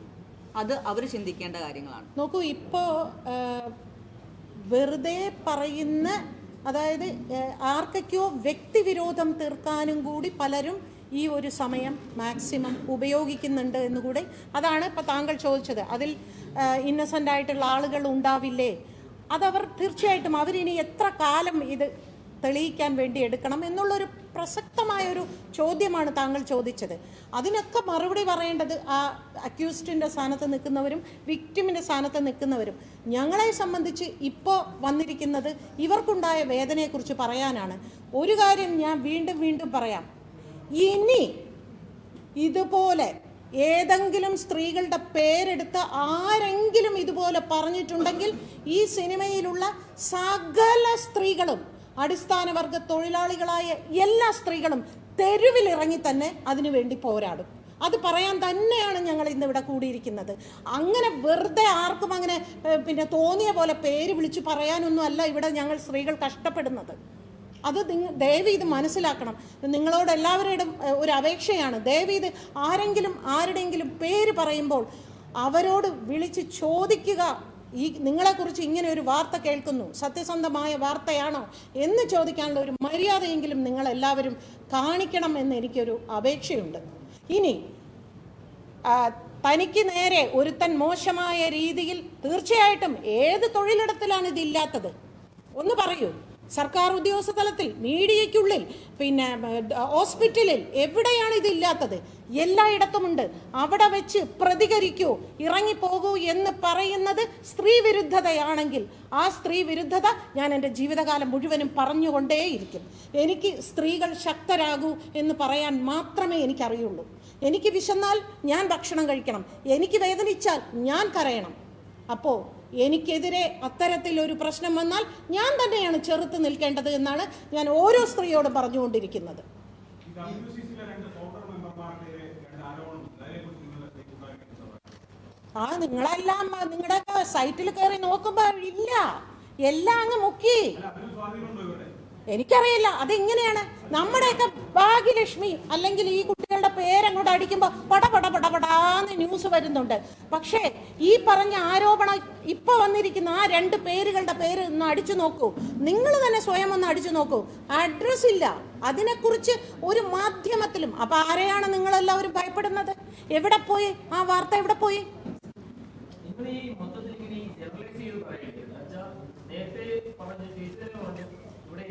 അത് അവർ ചിന്തിക്കേണ്ട കാര്യങ്ങളാണ്. നോക്കൂ, ഇപ്പോൾ വെറുതെ പറയുന്ന, അതായത് ആർക്കൊക്കെയോ വ്യക്തിവിരോധം തീർക്കാനും കൂടി പലരും ഈ ഒരു സമയം മാക്സിമം ഉപയോഗിക്കുന്നുണ്ട് എന്നുകൂടെ. അതാണ് ഇപ്പോൾ താങ്കൾ ചോദിച്ചത്, അതിൽ ഇന്നസെൻ്റ് ആയിട്ടുള്ള ആളുകൾ ഉണ്ടാവില്ലേ? അതവർ തീർച്ചയായിട്ടും അവരിനി എത്ര കാലം ഇത് തെളിയിക്കാൻ വേണ്ടി എടുക്കണം എന്നുള്ളൊരു പ്രസക്തമായൊരു ചോദ്യമാണ് താങ്കൾ ചോദിച്ചത്. അതിനൊക്കെ മറുപടി പറയേണ്ടത് ആ അക്യൂസ്ഡിൻ്റെ സ്ഥാനത്ത് നിൽക്കുന്നവരും വിക്ടിമിൻ്റെ സ്ഥാനത്ത് നിൽക്കുന്നവരും. ഞങ്ങളെ സംബന്ധിച്ച് ഇപ്പോൾ വന്നിരിക്കുന്നത് ഇവർക്കുണ്ടായ വേദനയെക്കുറിച്ച് പറയാനാണ്. ഒരു കാര്യം ഞാൻ വീണ്ടും പറയാം, ഇനി ഇതുപോലെ ഏതെങ്കിലും സ്ത്രീകളുടെ പേരെടുത്ത് ആരെങ്കിലും ഇതുപോലെ പറഞ്ഞിട്ടുണ്ടെങ്കിൽ ഈ സിനിമയിലുള്ള സകല സ്ത്രീകളും, അടിസ്ഥാനവർഗ തൊഴിലാളികളായ എല്ലാ സ്ത്രീകളും തെരുവിലിറങ്ങി തന്നെ അതിനുവേണ്ടി പോരാടും. അത് പറയാൻ തന്നെയാണ് ഞങ്ങൾ ഇന്നിവിടെ കൂടിയിരിക്കുന്നത്. അങ്ങനെ വെറുതെ ആർക്കും അങ്ങനെ പിന്നെ തോന്നിയ പോലെ പേര് വിളിച്ച് പറയാനൊന്നും അല്ല ഇവിടെ ഞങ്ങൾ സ്ത്രീകൾ കഷ്ടപ്പെടുന്നത്. അത് ദയവ് ഇത് മനസ്സിലാക്കണം. നിങ്ങളോട് എല്ലാവരുടെയും ഒരു അപേക്ഷയാണ്, ദയവ് ഇത് ആരുടെയെങ്കിലും പേര് പറയുമ്പോൾ അവരോട് വിളിച്ച് ചോദിക്കുക, ഈ നിങ്ങളെക്കുറിച്ച് ഇങ്ങനെ ഒരു വാർത്ത കേൾക്കുന്നു, സത്യസന്ധമായ വാർത്തയാണോ എന്ന് ചോദിക്കാനുള്ള ഒരു മര്യാദയെങ്കിലും നിങ്ങളെല്ലാവരും കാണിക്കണം എന്ന് എനിക്കൊരു അപേക്ഷയുണ്ട്. ഇനി തനിക്ക് നേരെ ഒരുത്തൻ മോശമായ രീതിയിൽ, തീർച്ചയായിട്ടും ഏത് തൊഴിലിടത്തിലാണ് ഇതില്ലാത്തത് ഒന്ന് പറയൂ? സർക്കാർ ഉദ്യോഗസ്ഥ തലത്തിൽ, മീഡിയയ്ക്കുള്ളിൽ, പിന്നെ ഹോസ്പിറ്റലിൽ, എവിടെയാണ് ഇതില്ലാത്തത്? എല്ലായിടത്തുമുണ്ട്. അവിടെ വെച്ച് പ്രതികരിക്കൂ, ഇറങ്ങിപ്പോകൂ എന്ന് പറയുന്നത് സ്ത്രീ വിരുദ്ധതയാണെങ്കിൽ ആ സ്ത്രീ വിരുദ്ധത ഞാൻ എൻ്റെ ജീവിതകാലം മുഴുവനും പറഞ്ഞുകൊണ്ടേയിരിക്കും. എനിക്ക് സ്ത്രീകൾ ശക്തരാകൂ എന്ന് പറയാൻ മാത്രമേ എനിക്കറിയുള്ളൂ. എനിക്ക് വിശന്നാൽ ഞാൻ ഭക്ഷണം കഴിക്കണം, എനിക്ക് വേദനിച്ചാൽ ഞാൻ കരയണം. അപ്പോൾ എനിക്കെതിരെ അത്തരത്തിലൊരു പ്രശ്നം വന്നാൽ ഞാൻ തന്നെയാണ് ചെറുത്ത് നിൽക്കേണ്ടത് എന്നാണ് ഞാൻ ഓരോ സ്ത്രീയോടും പറഞ്ഞുകൊണ്ടിരിക്കുന്നത്. നിങ്ങളെല്ലാം നിങ്ങളുടെ സൈറ്റിൽ കയറി നോക്കുമ്പോൾ ഇല്ല, എല്ലാം അങ്ങ് മുക്കി. എനിക്കറിയില്ല അതെങ്ങനെയാണ്. നമ്മുടെയൊക്കെ ഭാഗ്യലക്ഷ്മി അല്ലെങ്കിൽ ഈ കുട്ടികളുടെ പേരങ്ങോട്ട് അടിക്കുമ്പോൾ പടപടാന്ന് ന്യൂസ് വരുന്നുണ്ട്. പക്ഷേ ഈ പറഞ്ഞ ആരോപണം ഇപ്പോൾ വന്നിരിക്കുന്ന ആ 2 പേരുകളുടെ പേര് ഒന്ന് അടിച്ചു നോക്കൂ, നിങ്ങൾ തന്നെ സ്വയം ഒന്ന് അടിച്ചു നോക്കൂ. അഡ്രസ് ഇല്ല, അതിനെക്കുറിച്ച് ഒരു മാധ്യമത്തിലും. അപ്പം ആരെയാണ് നിങ്ങളെല്ലാവരും ഭയപ്പെടുന്നത്? എവിടെ പോയി ആ വാർത്ത? എവിടെ പോയി?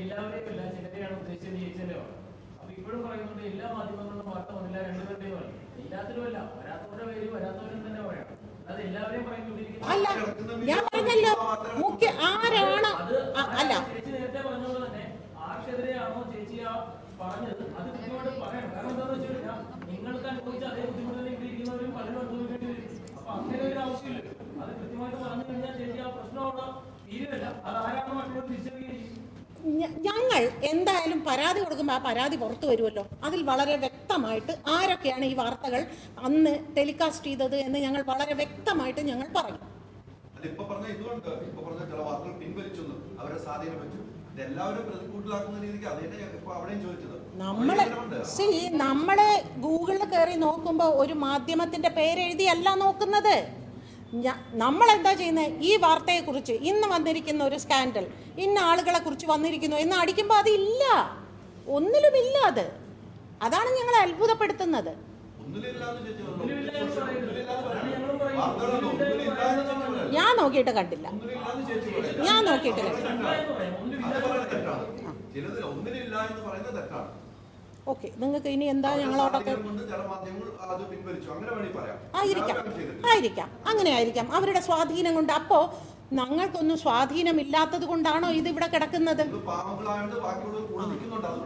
എല്ലാവരെയും അല്ല, ചിലരെയാണ് ഉദ്ദേശിച്ചത്, ജയിച്ചവരെയാണ്. അപ്പൊ ഇപ്പോഴും പറയുന്നുണ്ട് എല്ലാ മാധ്യമങ്ങളിലും വാർത്ത വന്നില്ല, 2 പേരുടെയും ആണ്. എല്ലാത്തിലും അല്ല, വരാത്തവരുടെ പേര് വരാത്തവരും തന്നെ പറയണം. അത് എല്ലാവരെയും പറയുന്നത് ഞാൻ പറഞ്ഞല്ലോ മുഖ്യ ആരാണ്. അല്ല, ചേച്ചി നേരത്തെ പറഞ്ഞതുപോലെ തന്നെ ആർക്കെതിരെയാണോ ചേച്ചി പറഞ്ഞത് അത് കൃത്യമായിട്ട് പറയണം. കാരണം എന്താണെന്ന് വെച്ച് കഴിഞ്ഞാൽ നിങ്ങൾക്ക് അനുഭവിച്ച അതേ ബുദ്ധിമുട്ട് തന്നെ ഇരിക്കുന്നവരും പലരും അനുഭവിക്കേണ്ടി വരും. അപ്പൊ അങ്ങനെ ഒരു ആവശ്യമില്ല. അത് കൃത്യമായിട്ട് പറഞ്ഞു കഴിഞ്ഞാൽ ചേച്ചി ആ പ്രശ്നം അവിടെ തീരുവല്ല. അത് ആരാണോ മറ്റുള്ളവർ തിരിച്ചറിയുകയും ചെയ്യും. ഞങ്ങൾ എന്തായാലും പരാതി കൊടുക്കുമ്പോൾ ആ പരാതി പുറത്തു വരുമല്ലോ. അതിൽ വളരെ വ്യക്തമായിട്ട് ആരൊക്കെയാണ് ഈ വാർത്തകൾ അന്ന് ടെലികാസ്റ്റ് ചെയ്തത് എന്ന് ഞങ്ങൾ വളരെ വ്യക്തമായിട്ട് ഞങ്ങൾ പറയും. ഇപ്പൊ പറഞ്ഞ ചില വാർത്തകൾ പിൻവലിച്ചു, അവരുടെ സ്വാധീനം വെച്ചു. ഇതെല്ലാവരും പ്രതികൂട്ടിലാക്കുന്ന രീതിക്ക് അത് തന്നെ ഇപ്പൊ അവിടെയും ചോദിച്ചത്. നമ്മള് ഗൂഗിളിൽ കയറി നോക്കുമ്പോൾ ഒരു മാധ്യമത്തിന്റെ പേരെഴുതിയല്ല നോക്കുന്നത്. നമ്മൾ എന്താ ചെയ്യുന്നത്? ഈ വാർത്തയെക്കുറിച്ച് ഇന്ന് വന്നിരിക്കുന്ന ഒരു സ്കാൻഡൽ, ഇന്ന ആളുകളെ കുറിച്ച് വന്നിരിക്കുന്നു എന്ന് അടിക്കുമ്പോൾ അതില്ല, ഒന്നിലുമില്ല. അതാണ് ഞങ്ങളെ അത്ഭുതപ്പെടുത്തുന്നത്. ഞാൻ നോക്കിയിട്ട് കണ്ടില്ല. ഓക്കെ, നിങ്ങൾക്ക് ഇനി എന്താ ഞങ്ങളോടൊക്കെ ആയിരിക്കാം, അങ്ങനെ ആയിരിക്കാം, അവരുടെ സ്വാധീനം കൊണ്ട്. അപ്പോ ഞങ്ങൾക്കൊന്നും സ്വാധീനമില്ലാത്തത് കൊണ്ടാണോ ഇത് ഇവിടെ കിടക്കുന്നത്?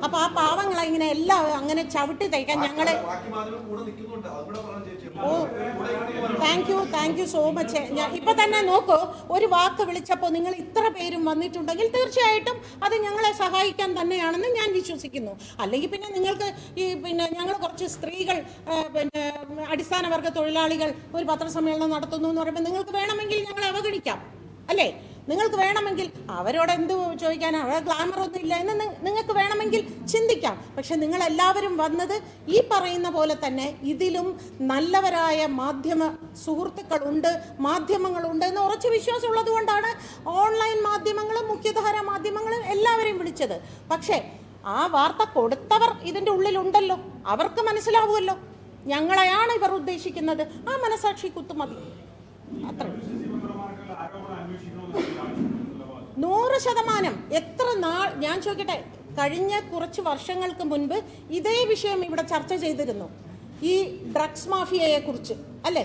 അപ്പൊ ആ പാവങ്ങളെ ഇങ്ങനെ എല്ലാം അങ്ങനെ ചവിട്ടി തയ്ക്കാൻ ഞങ്ങളെ. ഓ, താങ്ക് യു സോ മച്ച്. ഇപ്പൊ തന്നെ നോക്കൂ, ഒരു വാക്ക് വിളിച്ചപ്പോൾ നിങ്ങൾ ഇത്ര പേരും വന്നിട്ടുണ്ടെങ്കിൽ തീർച്ചയായിട്ടും അത് ഞങ്ങളെ സഹായിക്കാൻ തന്നെയാണെന്ന് ഞാൻ വിശ്വസിക്കുന്നു. അല്ലെങ്കിൽ പിന്നെ നിങ്ങൾക്ക് ഞങ്ങൾ കുറച്ച് സ്ത്രീകൾ അടിസ്ഥാന വർഗ തൊഴിലാളികൾ ഒരു പത്രസമ്മേളനം നടത്തുന്നു എന്ന് പറയുമ്പോൾ നിങ്ങൾക്ക് വേണമെങ്കിൽ ഞങ്ങളെ അവഗണിക്കാം, അല്ലേ? നിങ്ങൾക്ക് വേണമെങ്കിൽ അവരോട് എന്ത് ചോദിക്കാൻ, അവിടെ ഗ്ലാമർ ഒന്നും ഇല്ല എന്ന് നിങ്ങൾക്ക് വേണമെങ്കിൽ ചിന്തിക്കാം. പക്ഷെ നിങ്ങളെല്ലാവരും വന്നത് ഈ പറയുന്ന പോലെ തന്നെ ഇതിലും നല്ലവരായ മാധ്യമ സുഹൃത്തുക്കളുണ്ട്, മാധ്യമങ്ങളുണ്ട് എന്ന് ഉറച്ച വിശ്വാസം ഉള്ളത് കൊണ്ടാണ് ഓൺലൈൻ മാധ്യമങ്ങളും മുഖ്യധാര മാധ്യമങ്ങളും എല്ലാവരെയും വിളിച്ചത്. പക്ഷേ ആ വാർത്ത കൊടുത്തവർ ഇതിൻ്റെ ഉള്ളിലുണ്ടല്ലോ, അവർക്ക് മനസ്സിലാവുമല്ലോ ഞങ്ങളെയാണ് ഇവർ ഉദ്ദേശിക്കുന്നത്. ആ മനസാക്ഷി കുത്തുമതി, അത്ര 100%. എത്ര നാൾ ഞാൻ ചോദിക്കട്ടെ, കഴിഞ്ഞ കുറച്ച് വർഷങ്ങൾക്ക് മുൻപ് ഇതേ വിഷയം ഇവിടെ ചർച്ച ചെയ്തിരുന്നു, ഈ ഡ്രഗ്സ് മാഫിയയെ കുറിച്ച്, അല്ലേ?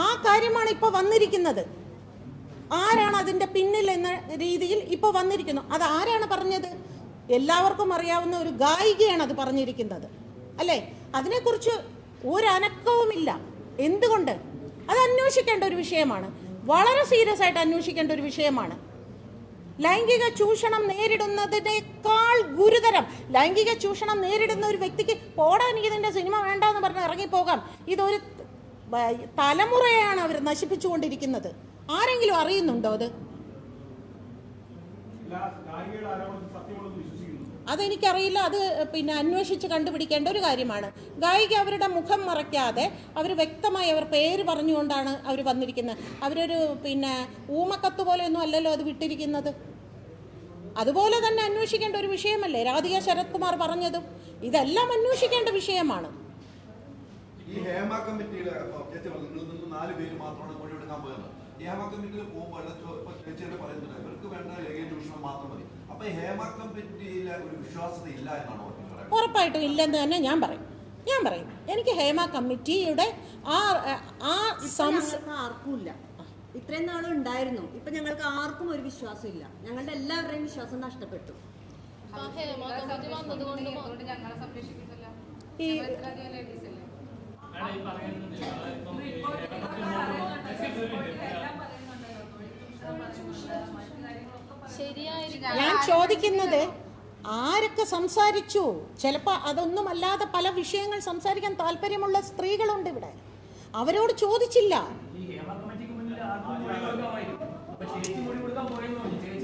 ആ കാര്യമാണ് ഇപ്പോൾ വന്നിരിക്കുന്നത്. ആരാണ് അതിൻ്റെ പിന്നിൽ എന്ന രീതിയിൽ ഇപ്പോൾ വന്നിരിക്കുന്നു. അത് ആരാണ് പറഞ്ഞത്? എല്ലാവർക്കും അറിയാവുന്ന ഒരു ഗായികയാണ് അത് പറഞ്ഞിരിക്കുന്നത്, അല്ലേ? അതിനെക്കുറിച്ച് ഒരനക്കവുമില്ല. എന്തുകൊണ്ട്? അത് അന്വേഷിക്കേണ്ട ഒരു വിഷയമാണ്, വളരെ സീരിയസ് ആയിട്ട് അന്വേഷിക്കേണ്ട ഒരു വിഷയമാണ്. ലൈംഗിക ചൂഷണം നേരിടുന്നതിനേക്കാൾ ഗുരുതരം, ലൈംഗിക ചൂഷണം നേരിടുന്ന ഒരു വ്യക്തിക്ക് പോടാ എനിക്ക് ഇതിൻ്റെ സിനിമ വേണ്ടെന്ന് പറഞ്ഞ് ഇറങ്ങിപ്പോകാം. ഇതൊരു തലമുറയാണ് അവർ നശിപ്പിച്ചുകൊണ്ടിരിക്കുന്നത്. ആരെങ്കിലും അറിയുന്നുണ്ടോ അത്? അതെനിക്കറിയില്ല. അത് അന്വേഷിച്ച് കണ്ടുപിടിക്കേണ്ട ഒരു കാര്യമാണ്. ഗായിക അവരുടെ മുഖം മറയ്ക്കാതെ അവർ വ്യക്തമായി അവർ പേര് പറഞ്ഞുകൊണ്ടാണ് അവർ വന്നിരിക്കുന്നത്. അവരൊരു ഊമക്കത്ത് പോലെയൊന്നും അല്ലല്ലോ അത് വിട്ടിരിക്കുന്നത്. അതുപോലെ തന്നെ അന്വേഷിക്കേണ്ട ഒരു വിഷയമല്ലേ രാധിക ശരത് കുമാർ പറഞ്ഞതും? ഇതെല്ലാം അന്വേഷിക്കേണ്ട വിഷയമാണ്. ഈ ഹേമ കമ്മിറ്റിയുടെ 4 പേര് മാത്രമാണ് മൊഴി എടുക്കാൻ പോയത്. ഹേമ കമ്മിറ്റിയിൽ പോകുമ്പോൾ ചേച്ചിയുടെ പറയുന്നത് ഇവർക്ക് വേണ്ട ലൈംഗിക ചൂഷണം മാത്രം മതി. അപ്പൊ ഹേമ കമ്മിറ്റിയിലെ ഒരു വിശ്വാസ്യത ഇല്ല എന്നാണോ? ഉറപ്പായിട്ടും ഇല്ലെന്ന് തന്നെ ഞാൻ പറയും. എനിക്ക് ഹേമ കമ്മിറ്റിയുടെ ആർക്കും ഇല്ല. ഇത്രയും നാളും ഉണ്ടായിരുന്നു, ഇപ്പൊ ഞങ്ങൾക്ക് ആർക്കും ഒരു വിശ്വാസം ഇല്ല. ഞങ്ങളുടെ എല്ലാവരുടെയും വിശ്വാസം നഷ്ടപ്പെട്ടു. ഞാൻ ചോദിക്കുന്നത് ആരൊക്കെ സംസാരിച്ചു? ചിലപ്പോൾ അതൊന്നുമല്ലാതെ പല വിഷയങ്ങൾ സംസാരിക്കാൻ താല്പര്യമുള്ള സ്ത്രീകളുണ്ട് ഇവിടെ. അവരോട് ചോദിച്ചില്ല.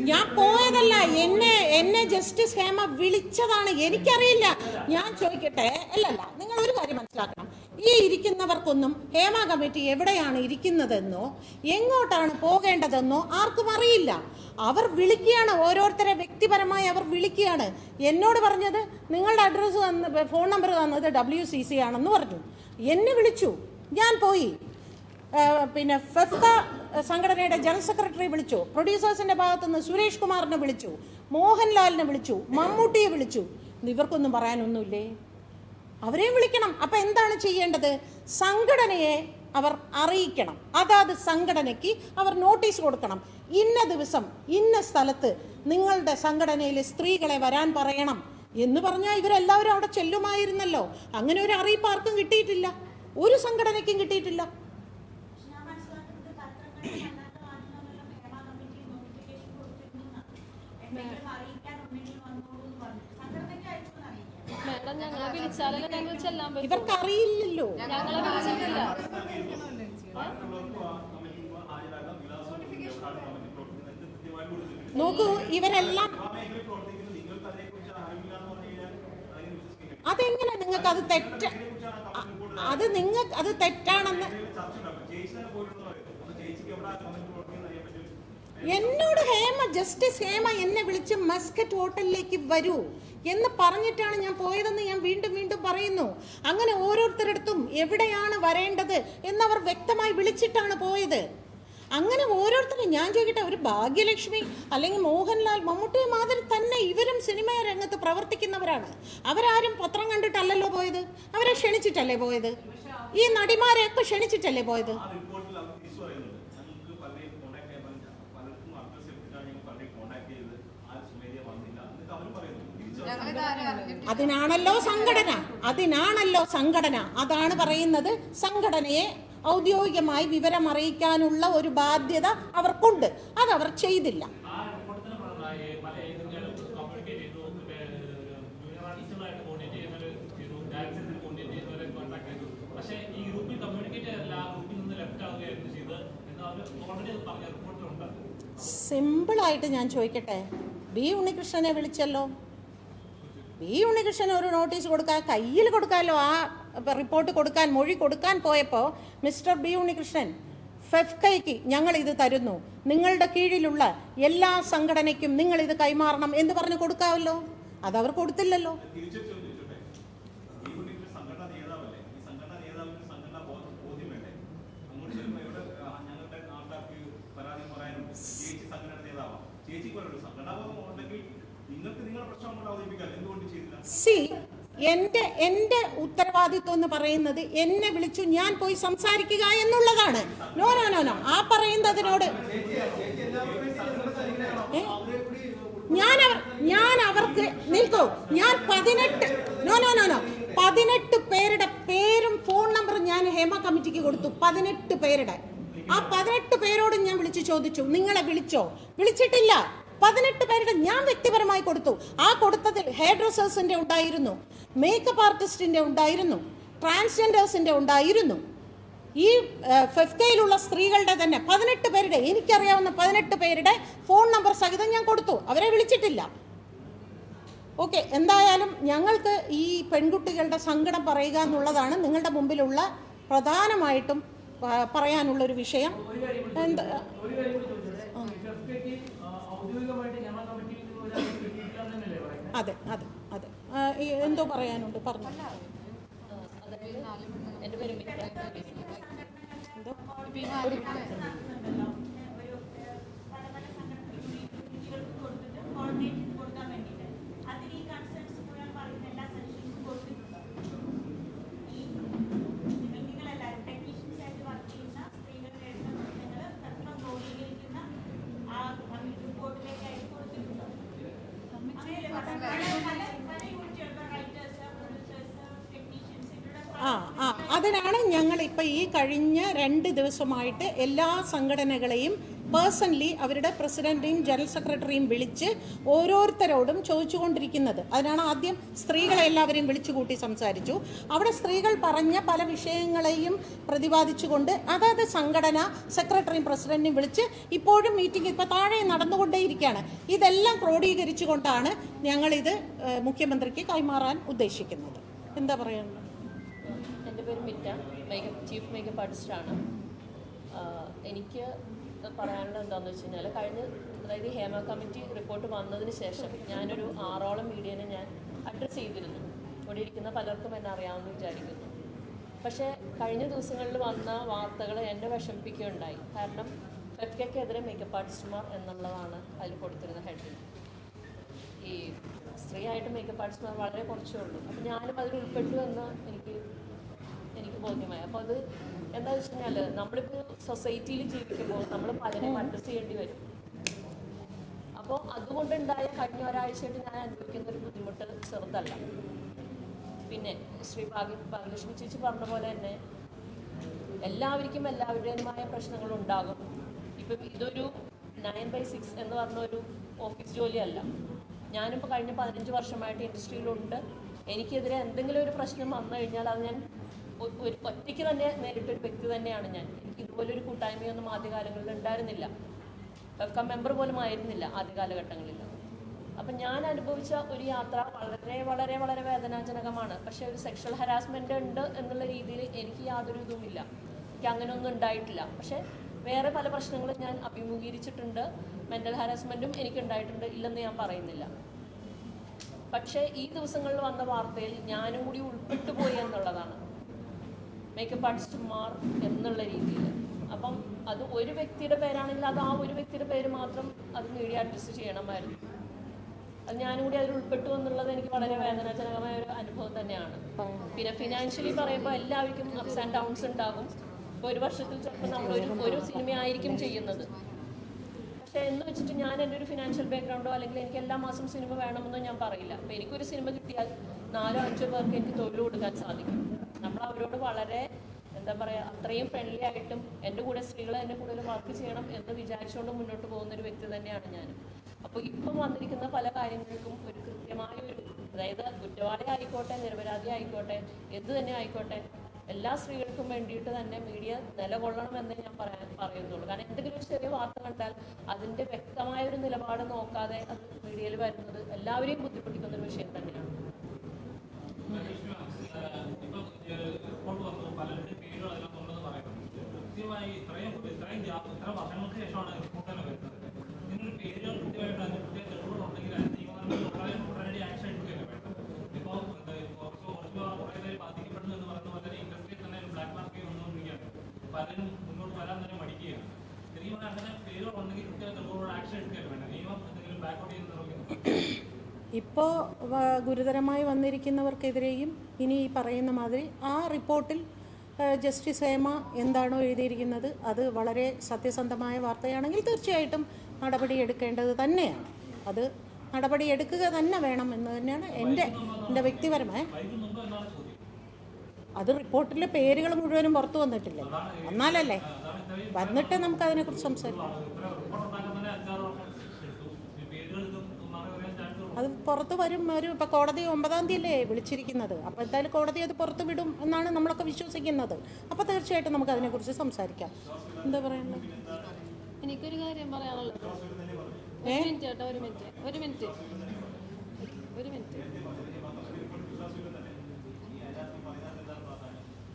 ഞാൻ പോയതല്ല, എന്നെ ജസ്റ്റിസ് ഹേമ വിളിച്ചതാണ്. എനിക്കറിയില്ല. ഞാൻ ചോദിക്കട്ടെ, അല്ലല്ല, നിങ്ങൾ ഒരു കാര്യം മനസ്സിലാക്കണം. ഈ ഇരിക്കുന്നവർക്കൊന്നും ഹേമ കമ്മിറ്റി എവിടെയാണ് ഇരിക്കുന്നതെന്നോ എങ്ങോട്ടാണ് പോകേണ്ടതെന്നോ ആർക്കും അറിയില്ല. അവർ വിളിക്കുകയാണ്, ഓരോരുത്തരെ വ്യക്തിപരമായി അവർ വിളിക്കുകയാണ്. എന്നോട് പറഞ്ഞത് നിങ്ങളുടെ അഡ്രസ്സ് ഫോൺ നമ്പർ തന്നത് WCC ആണെന്ന് പറഞ്ഞു. എന്നെ വിളിച്ചു, ഞാൻ പോയി. ഫെഫ്ക സംഘടനയുടെ ജനറൽ സെക്രട്ടറി വിളിച്ചു, പ്രൊഡ്യൂസേഴ്സിന്റെ ഭാഗത്തുനിന്ന് സുരേഷ് കുമാറിനെ വിളിച്ചു, മോഹൻലാലിനെ വിളിച്ചു, മമ്മൂട്ടിയെ വിളിച്ചു. ഇവർക്കൊന്നും പറയാനൊന്നുമില്ലേ? അവരെയും വിളിക്കണം. അപ്പൊ എന്താണ് ചെയ്യേണ്ടത്? സംഘടനയെ അവർ അറിയിക്കണം. അതാത് സംഘടനയ്ക്ക് അവർ നോട്ടീസ് കൊടുക്കണം. ഇന്ന ദിവസം ഇന്ന സ്ഥലത്ത് നിങ്ങളുടെ സംഘടനയിലെ സ്ത്രീകളെ വരാൻ പറയണം എന്ന് പറഞ്ഞാൽ ഇവരെല്ലാവരും അവിടെ ചെല്ലുമായിരുന്നല്ലോ. അങ്ങനെ ഒരു അറിയിപ്പ് ആർക്കും കിട്ടിയിട്ടില്ല, ഒരു സംഘടനയ്ക്കും കിട്ടിയിട്ടില്ല. ഇവർക്ക് അറിയില്ലല്ലോ. നോക്കൂ, ഇവരെല്ലാം അതെങ്ങനെ നിങ്ങൾക്ക് അത് അത് തെറ്റാണെന്ന് എന്നോട് ജസ്റ്റിസ് ഹേമ എന്നെ വിളിച്ച് മസ്കറ്റ് ഹോട്ടലിലേക്ക് വരൂ എന്ന് പറഞ്ഞിട്ടാണ് ഞാൻ പോയതെന്ന് ഞാൻ വീണ്ടും വീണ്ടും പറയുന്നു. അങ്ങനെ ഓരോരുത്തരടുത്തും എവിടെയാണ് വരേണ്ടത് എന്നവർ വ്യക്തമായി വിളിച്ചിട്ടാണ് പോയത്. അങ്ങനെ ഓരോരുത്തരും ഞാൻ ചോദിക്കട്ടെ, ഒരു ഭാഗ്യലക്ഷ്മി അല്ലെങ്കിൽ മോഹൻലാൽ, മമ്മൂട്ടി മാതിരി തന്നെ ഇവരും സിനിമാ രംഗത്ത് പ്രവർത്തിക്കുന്നവരാണ്. അവരാരും പത്രം കണ്ടിട്ടല്ലല്ലോ പോയത്, അവരെ ക്ഷണിച്ചിട്ടല്ലേ പോയത്. ഈ നടിമാരെയൊക്കെ ക്ഷണിച്ചിട്ടല്ലേ പോയത്. അതിനാണല്ലോ സംഘടന. അതാണ് പറയുന്നത്, സംഘടനയെ ഔദ്യോഗികമായി വിവരം അറിയിക്കാനുള്ള ഒരു ബാധ്യത അവർക്കുണ്ട്. അതവർ ചെയ്തില്ല. സിമ്പിളായിട്ട് ഞാൻ ചോദിക്കട്ടെ, ബി ഉണ്ണികൃഷ്ണനെ വിളിച്ചല്ലോ. ബി ഉണ്ണികൃഷ്ണൻ ഒരു നോട്ടീസ് കൊടുക്കാൻ, കയ്യിൽ കൊടുക്കാമല്ലോ. ആ റിപ്പോർട്ട് കൊടുക്കാൻ, മൊഴി കൊടുക്കാൻ പോയപ്പോൾ മിസ്റ്റർ ബി ഉണ്ണികൃഷ്ണൻ, ഫെഫ്കയ്ക്ക് ഞങ്ങൾ ഇത് തരുന്നു, നിങ്ങളുടെ കീഴിലുള്ള എല്ലാ സംഘടനയ്ക്കും നിങ്ങൾ ഇത് കൈമാറണം എന്ന് പറഞ്ഞ് കൊടുക്കാമല്ലോ. അതവർ കൊടുത്തില്ലല്ലോ. സി, എന്റെ ഉത്തരവാദിത്വം എന്ന് പറയുന്നത് എന്നെ വിളിച്ചു ഞാൻ പോയി സംസാരിക്കുക എന്നുള്ളതാണ്. നോ നോ നോ നോ ആ പറയുന്നതിനോട് ഞാൻ അവർക്ക് നിൽക്കൂ. ഞാൻ 18 പേരുടെ പേരും ഫോൺ നമ്പറും ഞാൻ ഹേമ കമ്മിറ്റിക്ക് കൊടുത്തു. 18 പേരുടെ. ആ 18 പേരോടും ഞാൻ വിളിച്ചു ചോദിച്ചു, നിങ്ങളെ വിളിച്ചോ? വിളിച്ചിട്ടില്ല. 18 പേരുടെ ഞാൻ വ്യക്തിപരമായി കൊടുത്തു. ആ കൊടുത്തതിൽ ഹെയർ ഡ്രസ്സേഴ്സിന്റെ ഉണ്ടായിരുന്നു, മേക്കപ്പ് ആർട്ടിസ്റ്റിന്റെ ഉണ്ടായിരുന്നു, ട്രാൻസ്ജെൻഡേഴ്സിന്റെ ഉണ്ടായിരുന്നു. ഈ ഫെഫ്കയിലുള്ള സ്ത്രീകളുടെ തന്നെ 18 പേരുടെ, എനിക്കറിയാവുന്ന 18 പേരുടെ ഫോൺ നമ്പർ സഹിതം ഞാൻ കൊടുത്തു. അവരെ വിളിച്ചിട്ടില്ല. ഓക്കെ, എന്തായാലും ഞങ്ങൾക്ക് ഈ പെൺകുട്ടികളുടെ സങ്കടം പറയുക എന്നുള്ളതാണ് നിങ്ങളുടെ മുമ്പിലുള്ള പ്രധാനമായിട്ടും പറയാനുള്ളൊരു വിഷയം. എന്താ അതെ അതെ അതെ എന്തോ പറയാനുണ്ട്, പറഞ്ഞു. എൻ്റെ പേര് എന്തോ അതിനാണ് ഞങ്ങൾ ഇപ്പം ഈ കഴിഞ്ഞ 2 ദിവസമായിട്ട് എല്ലാ സംഘടനകളെയും പേഴ്സണലി അവരുടെ പ്രസിഡന്റിനെയും ജനറൽ സെക്രട്ടറിയും വിളിച്ച് ഓരോരുത്തരോടും ചോദിച്ചുകൊണ്ടിരിക്കുന്നത്. അതിനാണ് ആദ്യം സ്ത്രീകളെ എല്ലാവരെയും വിളിച്ചു കൂട്ടി സംസാരിച്ചു. അവിടെ സ്ത്രീകൾ പറഞ്ഞ പല വിഷയങ്ങളെയും പ്രതിപാദിച്ചുകൊണ്ട് അതായത് സംഘടന സെക്രട്ടറിയും പ്രസിഡന്റിനെയും വിളിച്ച് ഇപ്പോഴും മീറ്റിംഗ് ഇപ്പോൾ താഴെ നടന്നുകൊണ്ടേയിരിക്കുകയാണ്. ഇതെല്ലാം ക്രോഡീകരിച്ചുകൊണ്ടാണ് ഞങ്ങളിത് മുഖ്യമന്ത്രിക്ക് കൈമാറാൻ ഉദ്ദേശിക്കുന്നത്. എന്താ പറയാനുള്ളത്? എൻ്റെ പേര് മിറ്റ, ചീഫ് മേക്കപ്പ് ആർട്ടിസ്റ്റാണ്. എനിക്ക് പറയാനുള്ളത് എന്താണെന്ന് വെച്ച് കഴിഞ്ഞാൽ, അതായത് ഹേമ കമ്മിറ്റി റിപ്പോർട്ട് വന്നതിന് ശേഷം ഞാനൊരു 6ഓളം മീഡിയനെ ഞാൻ അഡ്രസ്സ് ചെയ്തിരുന്നു. ഇവിടെ ഇരിക്കുന്ന പലർക്കും എന്നെ അറിയാമെന്ന് വിചാരിക്കുന്നു. പക്ഷേ കഴിഞ്ഞ ദിവസങ്ങളിൽ വന്ന വാർത്തകൾ എന്നെ വിഷമിപ്പിക്കുകയുണ്ടായി. കാരണം ഫെഫ്കയ്ക്കെതിരെ മേക്കപ്പ് ആർട്ടിസ്റ്റുമാർ എന്നുള്ളതാണ് അതിൽ കൊടുത്തിരുന്ന ഹെഡിങ്. ഈ സ്ത്രീയായിട്ട് മേക്കപ്പ് ആർട്ടിസ്റ്റുമാർ വളരെ കുറച്ചേ ഉള്ളൂ. അപ്പം ഞാനും അതിൽ ഉൾപ്പെട്ടു എന്ന് എനിക്ക് ബോധ്യമായി. അപ്പോൾ അത് എന്താണെന്ന് വെച്ച് കഴിഞ്ഞാൽ, നമ്മളിപ്പോൾ സൊസൈറ്റിയിൽ ജീവിക്കുമ്പോൾ നമ്മൾ പലരെയും അഡ്രസ്സ് ചെയ്യേണ്ടി വരും. അപ്പോൾ അതുകൊണ്ടുണ്ടായ കഴിഞ്ഞ ഒരാഴ്ചയായിട്ട് ഞാൻ അനുഭവിക്കുന്ന ഒരു ബുദ്ധിമുട്ട് ചെറുതല്ല. പിന്നെ ശ്രീ ഭാഗ്യലക്ഷ്മി ചേച്ചി പറഞ്ഞ പോലെ തന്നെ എല്ലാവർക്കും എല്ലാവരുടേതുമായ പ്രശ്നങ്ങളുണ്ടാകും. ഇപ്പം ഇതൊരു 9/6 എന്ന് പറഞ്ഞ ഒരു ഓഫീസ് ജോലിയല്ല. ഞാനിപ്പോൾ കഴിഞ്ഞ 15 വർഷമായിട്ട് ഇൻഡസ്ട്രിയിലുണ്ട്. എനിക്കെതിരെ എന്തെങ്കിലും ഒരു പ്രശ്നം വന്നു കഴിഞ്ഞാൽ അത് ഞാൻ ഒറ്റയ്ക്ക് തന്നെ നേരിട്ടൊരു വ്യക്തി തന്നെയാണ് ഞാൻ. എനിക്ക് ഇതുപോലൊരു കൂട്ടായ്മയൊന്നും ആദ്യകാലങ്ങളിൽ ഉണ്ടായിരുന്നില്ല. ഫെഫ്ക മെമ്പർ പോലും ആയിരുന്നില്ല ആദ്യ കാലഘട്ടങ്ങളിൽ. അപ്പം ഞാൻ അനുഭവിച്ച ഒരു യാത്ര വളരെ വളരെ വളരെ വേദനാജനകമാണ്. പക്ഷെ ഒരു സെക്ഷൽ ഹരാസ്മെന്റ് ഉണ്ട് എന്നുള്ള രീതിയിൽ എനിക്ക് യാതൊരു ഇതുമില്ല. എനിക്ക് അങ്ങനെ ഒന്നും ഉണ്ടായിട്ടില്ല. പക്ഷെ വേറെ പല പ്രശ്നങ്ങളും ഞാൻ അഭിമുഖീകരിച്ചിട്ടുണ്ട്. മെന്റൽ ഹാരാസ്മെന്റും എനിക്ക് ഉണ്ടായിട്ടുണ്ട്, ഇല്ലെന്ന് ഞാൻ പറയുന്നില്ല. പക്ഷേ ഈ ദിവസങ്ങളിൽ വന്ന വാർത്തയിൽ ഞാനും കൂടി ഉൾപ്പെട്ടു പോയി എന്നുള്ളതാണ്, മേക്കപ്പ് ആർട്ടിസ്റ്റുമാർ എന്നുള്ള രീതിയിൽ. അപ്പം അത് ഒരു വ്യക്തിയുടെ പേരാണെങ്കിൽ അത് ആ ഒരു വ്യക്തിയുടെ പേര് മാത്രം അത് മീഡിയ അഡ്രസ്സ് ചെയ്യണമായിരുന്നു. അത് ഞാനും കൂടി അതിൽ ഉൾപ്പെട്ടു എന്നുള്ളത് എനിക്ക് വളരെ വേദനാജനകമായ ഒരു അനുഭവം തന്നെയാണ്. പിന്നെ ഫിനാൻഷ്യലി പറയുമ്പോൾ എല്ലാവർക്കും അപ്സ് ആൻഡ് ഡൗൺസ് ഉണ്ടാകും. ഇപ്പോൾ ഒരു വർഷത്തിൽ ചിലപ്പോൾ നമ്മൾ ഒരു സിനിമയായിരിക്കും ചെയ്യുന്നത്. പക്ഷേ എന്ന് വെച്ചിട്ട് ഞാൻ എൻ്റെ ഒരു ഫിനാൻഷ്യൽ ബാക്ക്ഗ്രൗണ്ടോ അല്ലെങ്കിൽ എനിക്ക് എല്ലാ മാസം സിനിമ വേണമെന്നോ ഞാൻ പറയില്ല. അപ്പോൾ എനിക്കൊരു സിനിമ കിട്ടിയാൽ 4-5 പേർക്ക് എനിക്ക് തൊഴിൽ കൊടുക്കാൻ സാധിക്കും. നമ്മൾ അവരോട് വളരെ എന്താ പറയുക, അത്രയും ഫ്രണ്ട്ലി ആയിട്ടും എൻ്റെ കൂടെ സ്ത്രീകളെ എൻ്റെ കൂടുതൽ വർക്ക് ചെയ്യണം എന്ന് വിചാരിച്ചുകൊണ്ട് മുന്നോട്ട് പോകുന്ന ഒരു വ്യക്തി തന്നെയാണ് ഞാൻ. അപ്പോൾ ഇപ്പം വന്നിരിക്കുന്ന പല കാര്യങ്ങൾക്കും ഒരു കൃത്യമായ ഒരു, അതായത് കുറ്റവാളി ആയിക്കോട്ടെ നിരപരാധി ആയിക്കോട്ടെ എന്ത് തന്നെ ആയിക്കോട്ടെ, എല്ലാ സ്ത്രീകൾക്കും വേണ്ടിയിട്ട് തന്നെ മീഡിയ നിലകൊള്ളണമെന്ന് ഞാൻ പറയുന്നുള്ളൂ. കാരണം എന്തെങ്കിലും ഒരു ചെറിയ വാർത്ത കണ്ടാൽ അതിൻ്റെ വ്യക്തമായ ഒരു നിലപാട് നോക്കാതെ അത് മീഡിയയിൽ വരുന്നത് എല്ലാവരെയും ബുദ്ധിമുട്ടിക്കുന്ന ഒരു വിഷയം തന്നെയാണ്. ഇത്ര വർഷങ്ങൾക്ക് ശേഷമാണ് റിപ്പോർട്ടുകൾ വരുന്നത്. ഇതിനൊരു പേരുകൾ കൃത്യമായിട്ട് അതിന് കൃത്യ തെളിവുകളുണ്ടെങ്കിൽ അതിന് നിയമപരമായി ഉടനടി ആക്ഷൻ എടുക്കുകയല്ല വേണ്ടത്. ഇപ്പോൾ കുറേ പേര് ബാധിക്കപ്പെടുന്നു എന്ന് പറയുന്ന പോലെ ഇൻഡസ്ട്രിയിൽ തന്നെ ഒരു ബ്ലാക്ക് മാർക്കറ്റ് വന്നുകൊണ്ടിരിക്കുകയാണ്. പലരും മുന്നോട്ട് വരാൻ തന്നെ മടിക്കുകയാണ്. ശരിക്കും പറഞ്ഞാൽ അങ്ങനെ പേരുകളുണ്ടെങ്കിൽ കൃത്യ തെളിവുകളോട് ആക്ഷൻ എടുക്കുകയല്ല വേണ്ടത്. നിയമം എന്തെങ്കിലും ബാക്കൗട്ട് ചെയ്ത് നിർവഹിക്കുന്നു. ഇപ്പോൾ ഗുരുതരമായി വന്നിരിക്കുന്നവർക്കെതിരെയും ഇനി ഈ പറയുന്ന മാതിരി ആ റിപ്പോർട്ടിൽ ജസ്റ്റിസ് ഹേമ എന്താണോ എഴുതിയിരിക്കുന്നത് അത് വളരെ സത്യസന്ധമായ വാർത്തയാണെങ്കിൽ തീർച്ചയായിട്ടും നടപടിയെടുക്കേണ്ടത് തന്നെയാണ്. അത് നടപടിയെടുക്കുക തന്നെ വേണം എന്ന് തന്നെയാണ് എൻ്റെ വ്യക്തിപരമായ. അത് റിപ്പോർട്ടിലെ പേരുകൾ മുഴുവനും പുറത്തു വന്നിട്ടില്ല, എന്നാലല്ലേ വന്നിട്ട് നമുക്ക് അതിനെക്കുറിച്ച് സംസാരിക്കാം. അത് പുറത്ത് വരും. ഇപ്പോൾ കോടതി 9-ാം തീയതിയല്ലേ വിളിച്ചിരിക്കുന്നത്. അപ്പോൾ എന്തായാലും കോടതി അത് പുറത്ത് വിടും എന്നാണ് നമ്മളൊക്കെ വിശ്വസിക്കുന്നത്. അപ്പോൾ തീർച്ചയായിട്ടും നമുക്ക് അതിനെക്കുറിച്ച് സംസാരിക്കാം. എന്താ പറയുന്നത്? എനിക്കൊരു കാര്യം പറയാനുള്ളത്. ഒരു മിനിറ്റ്.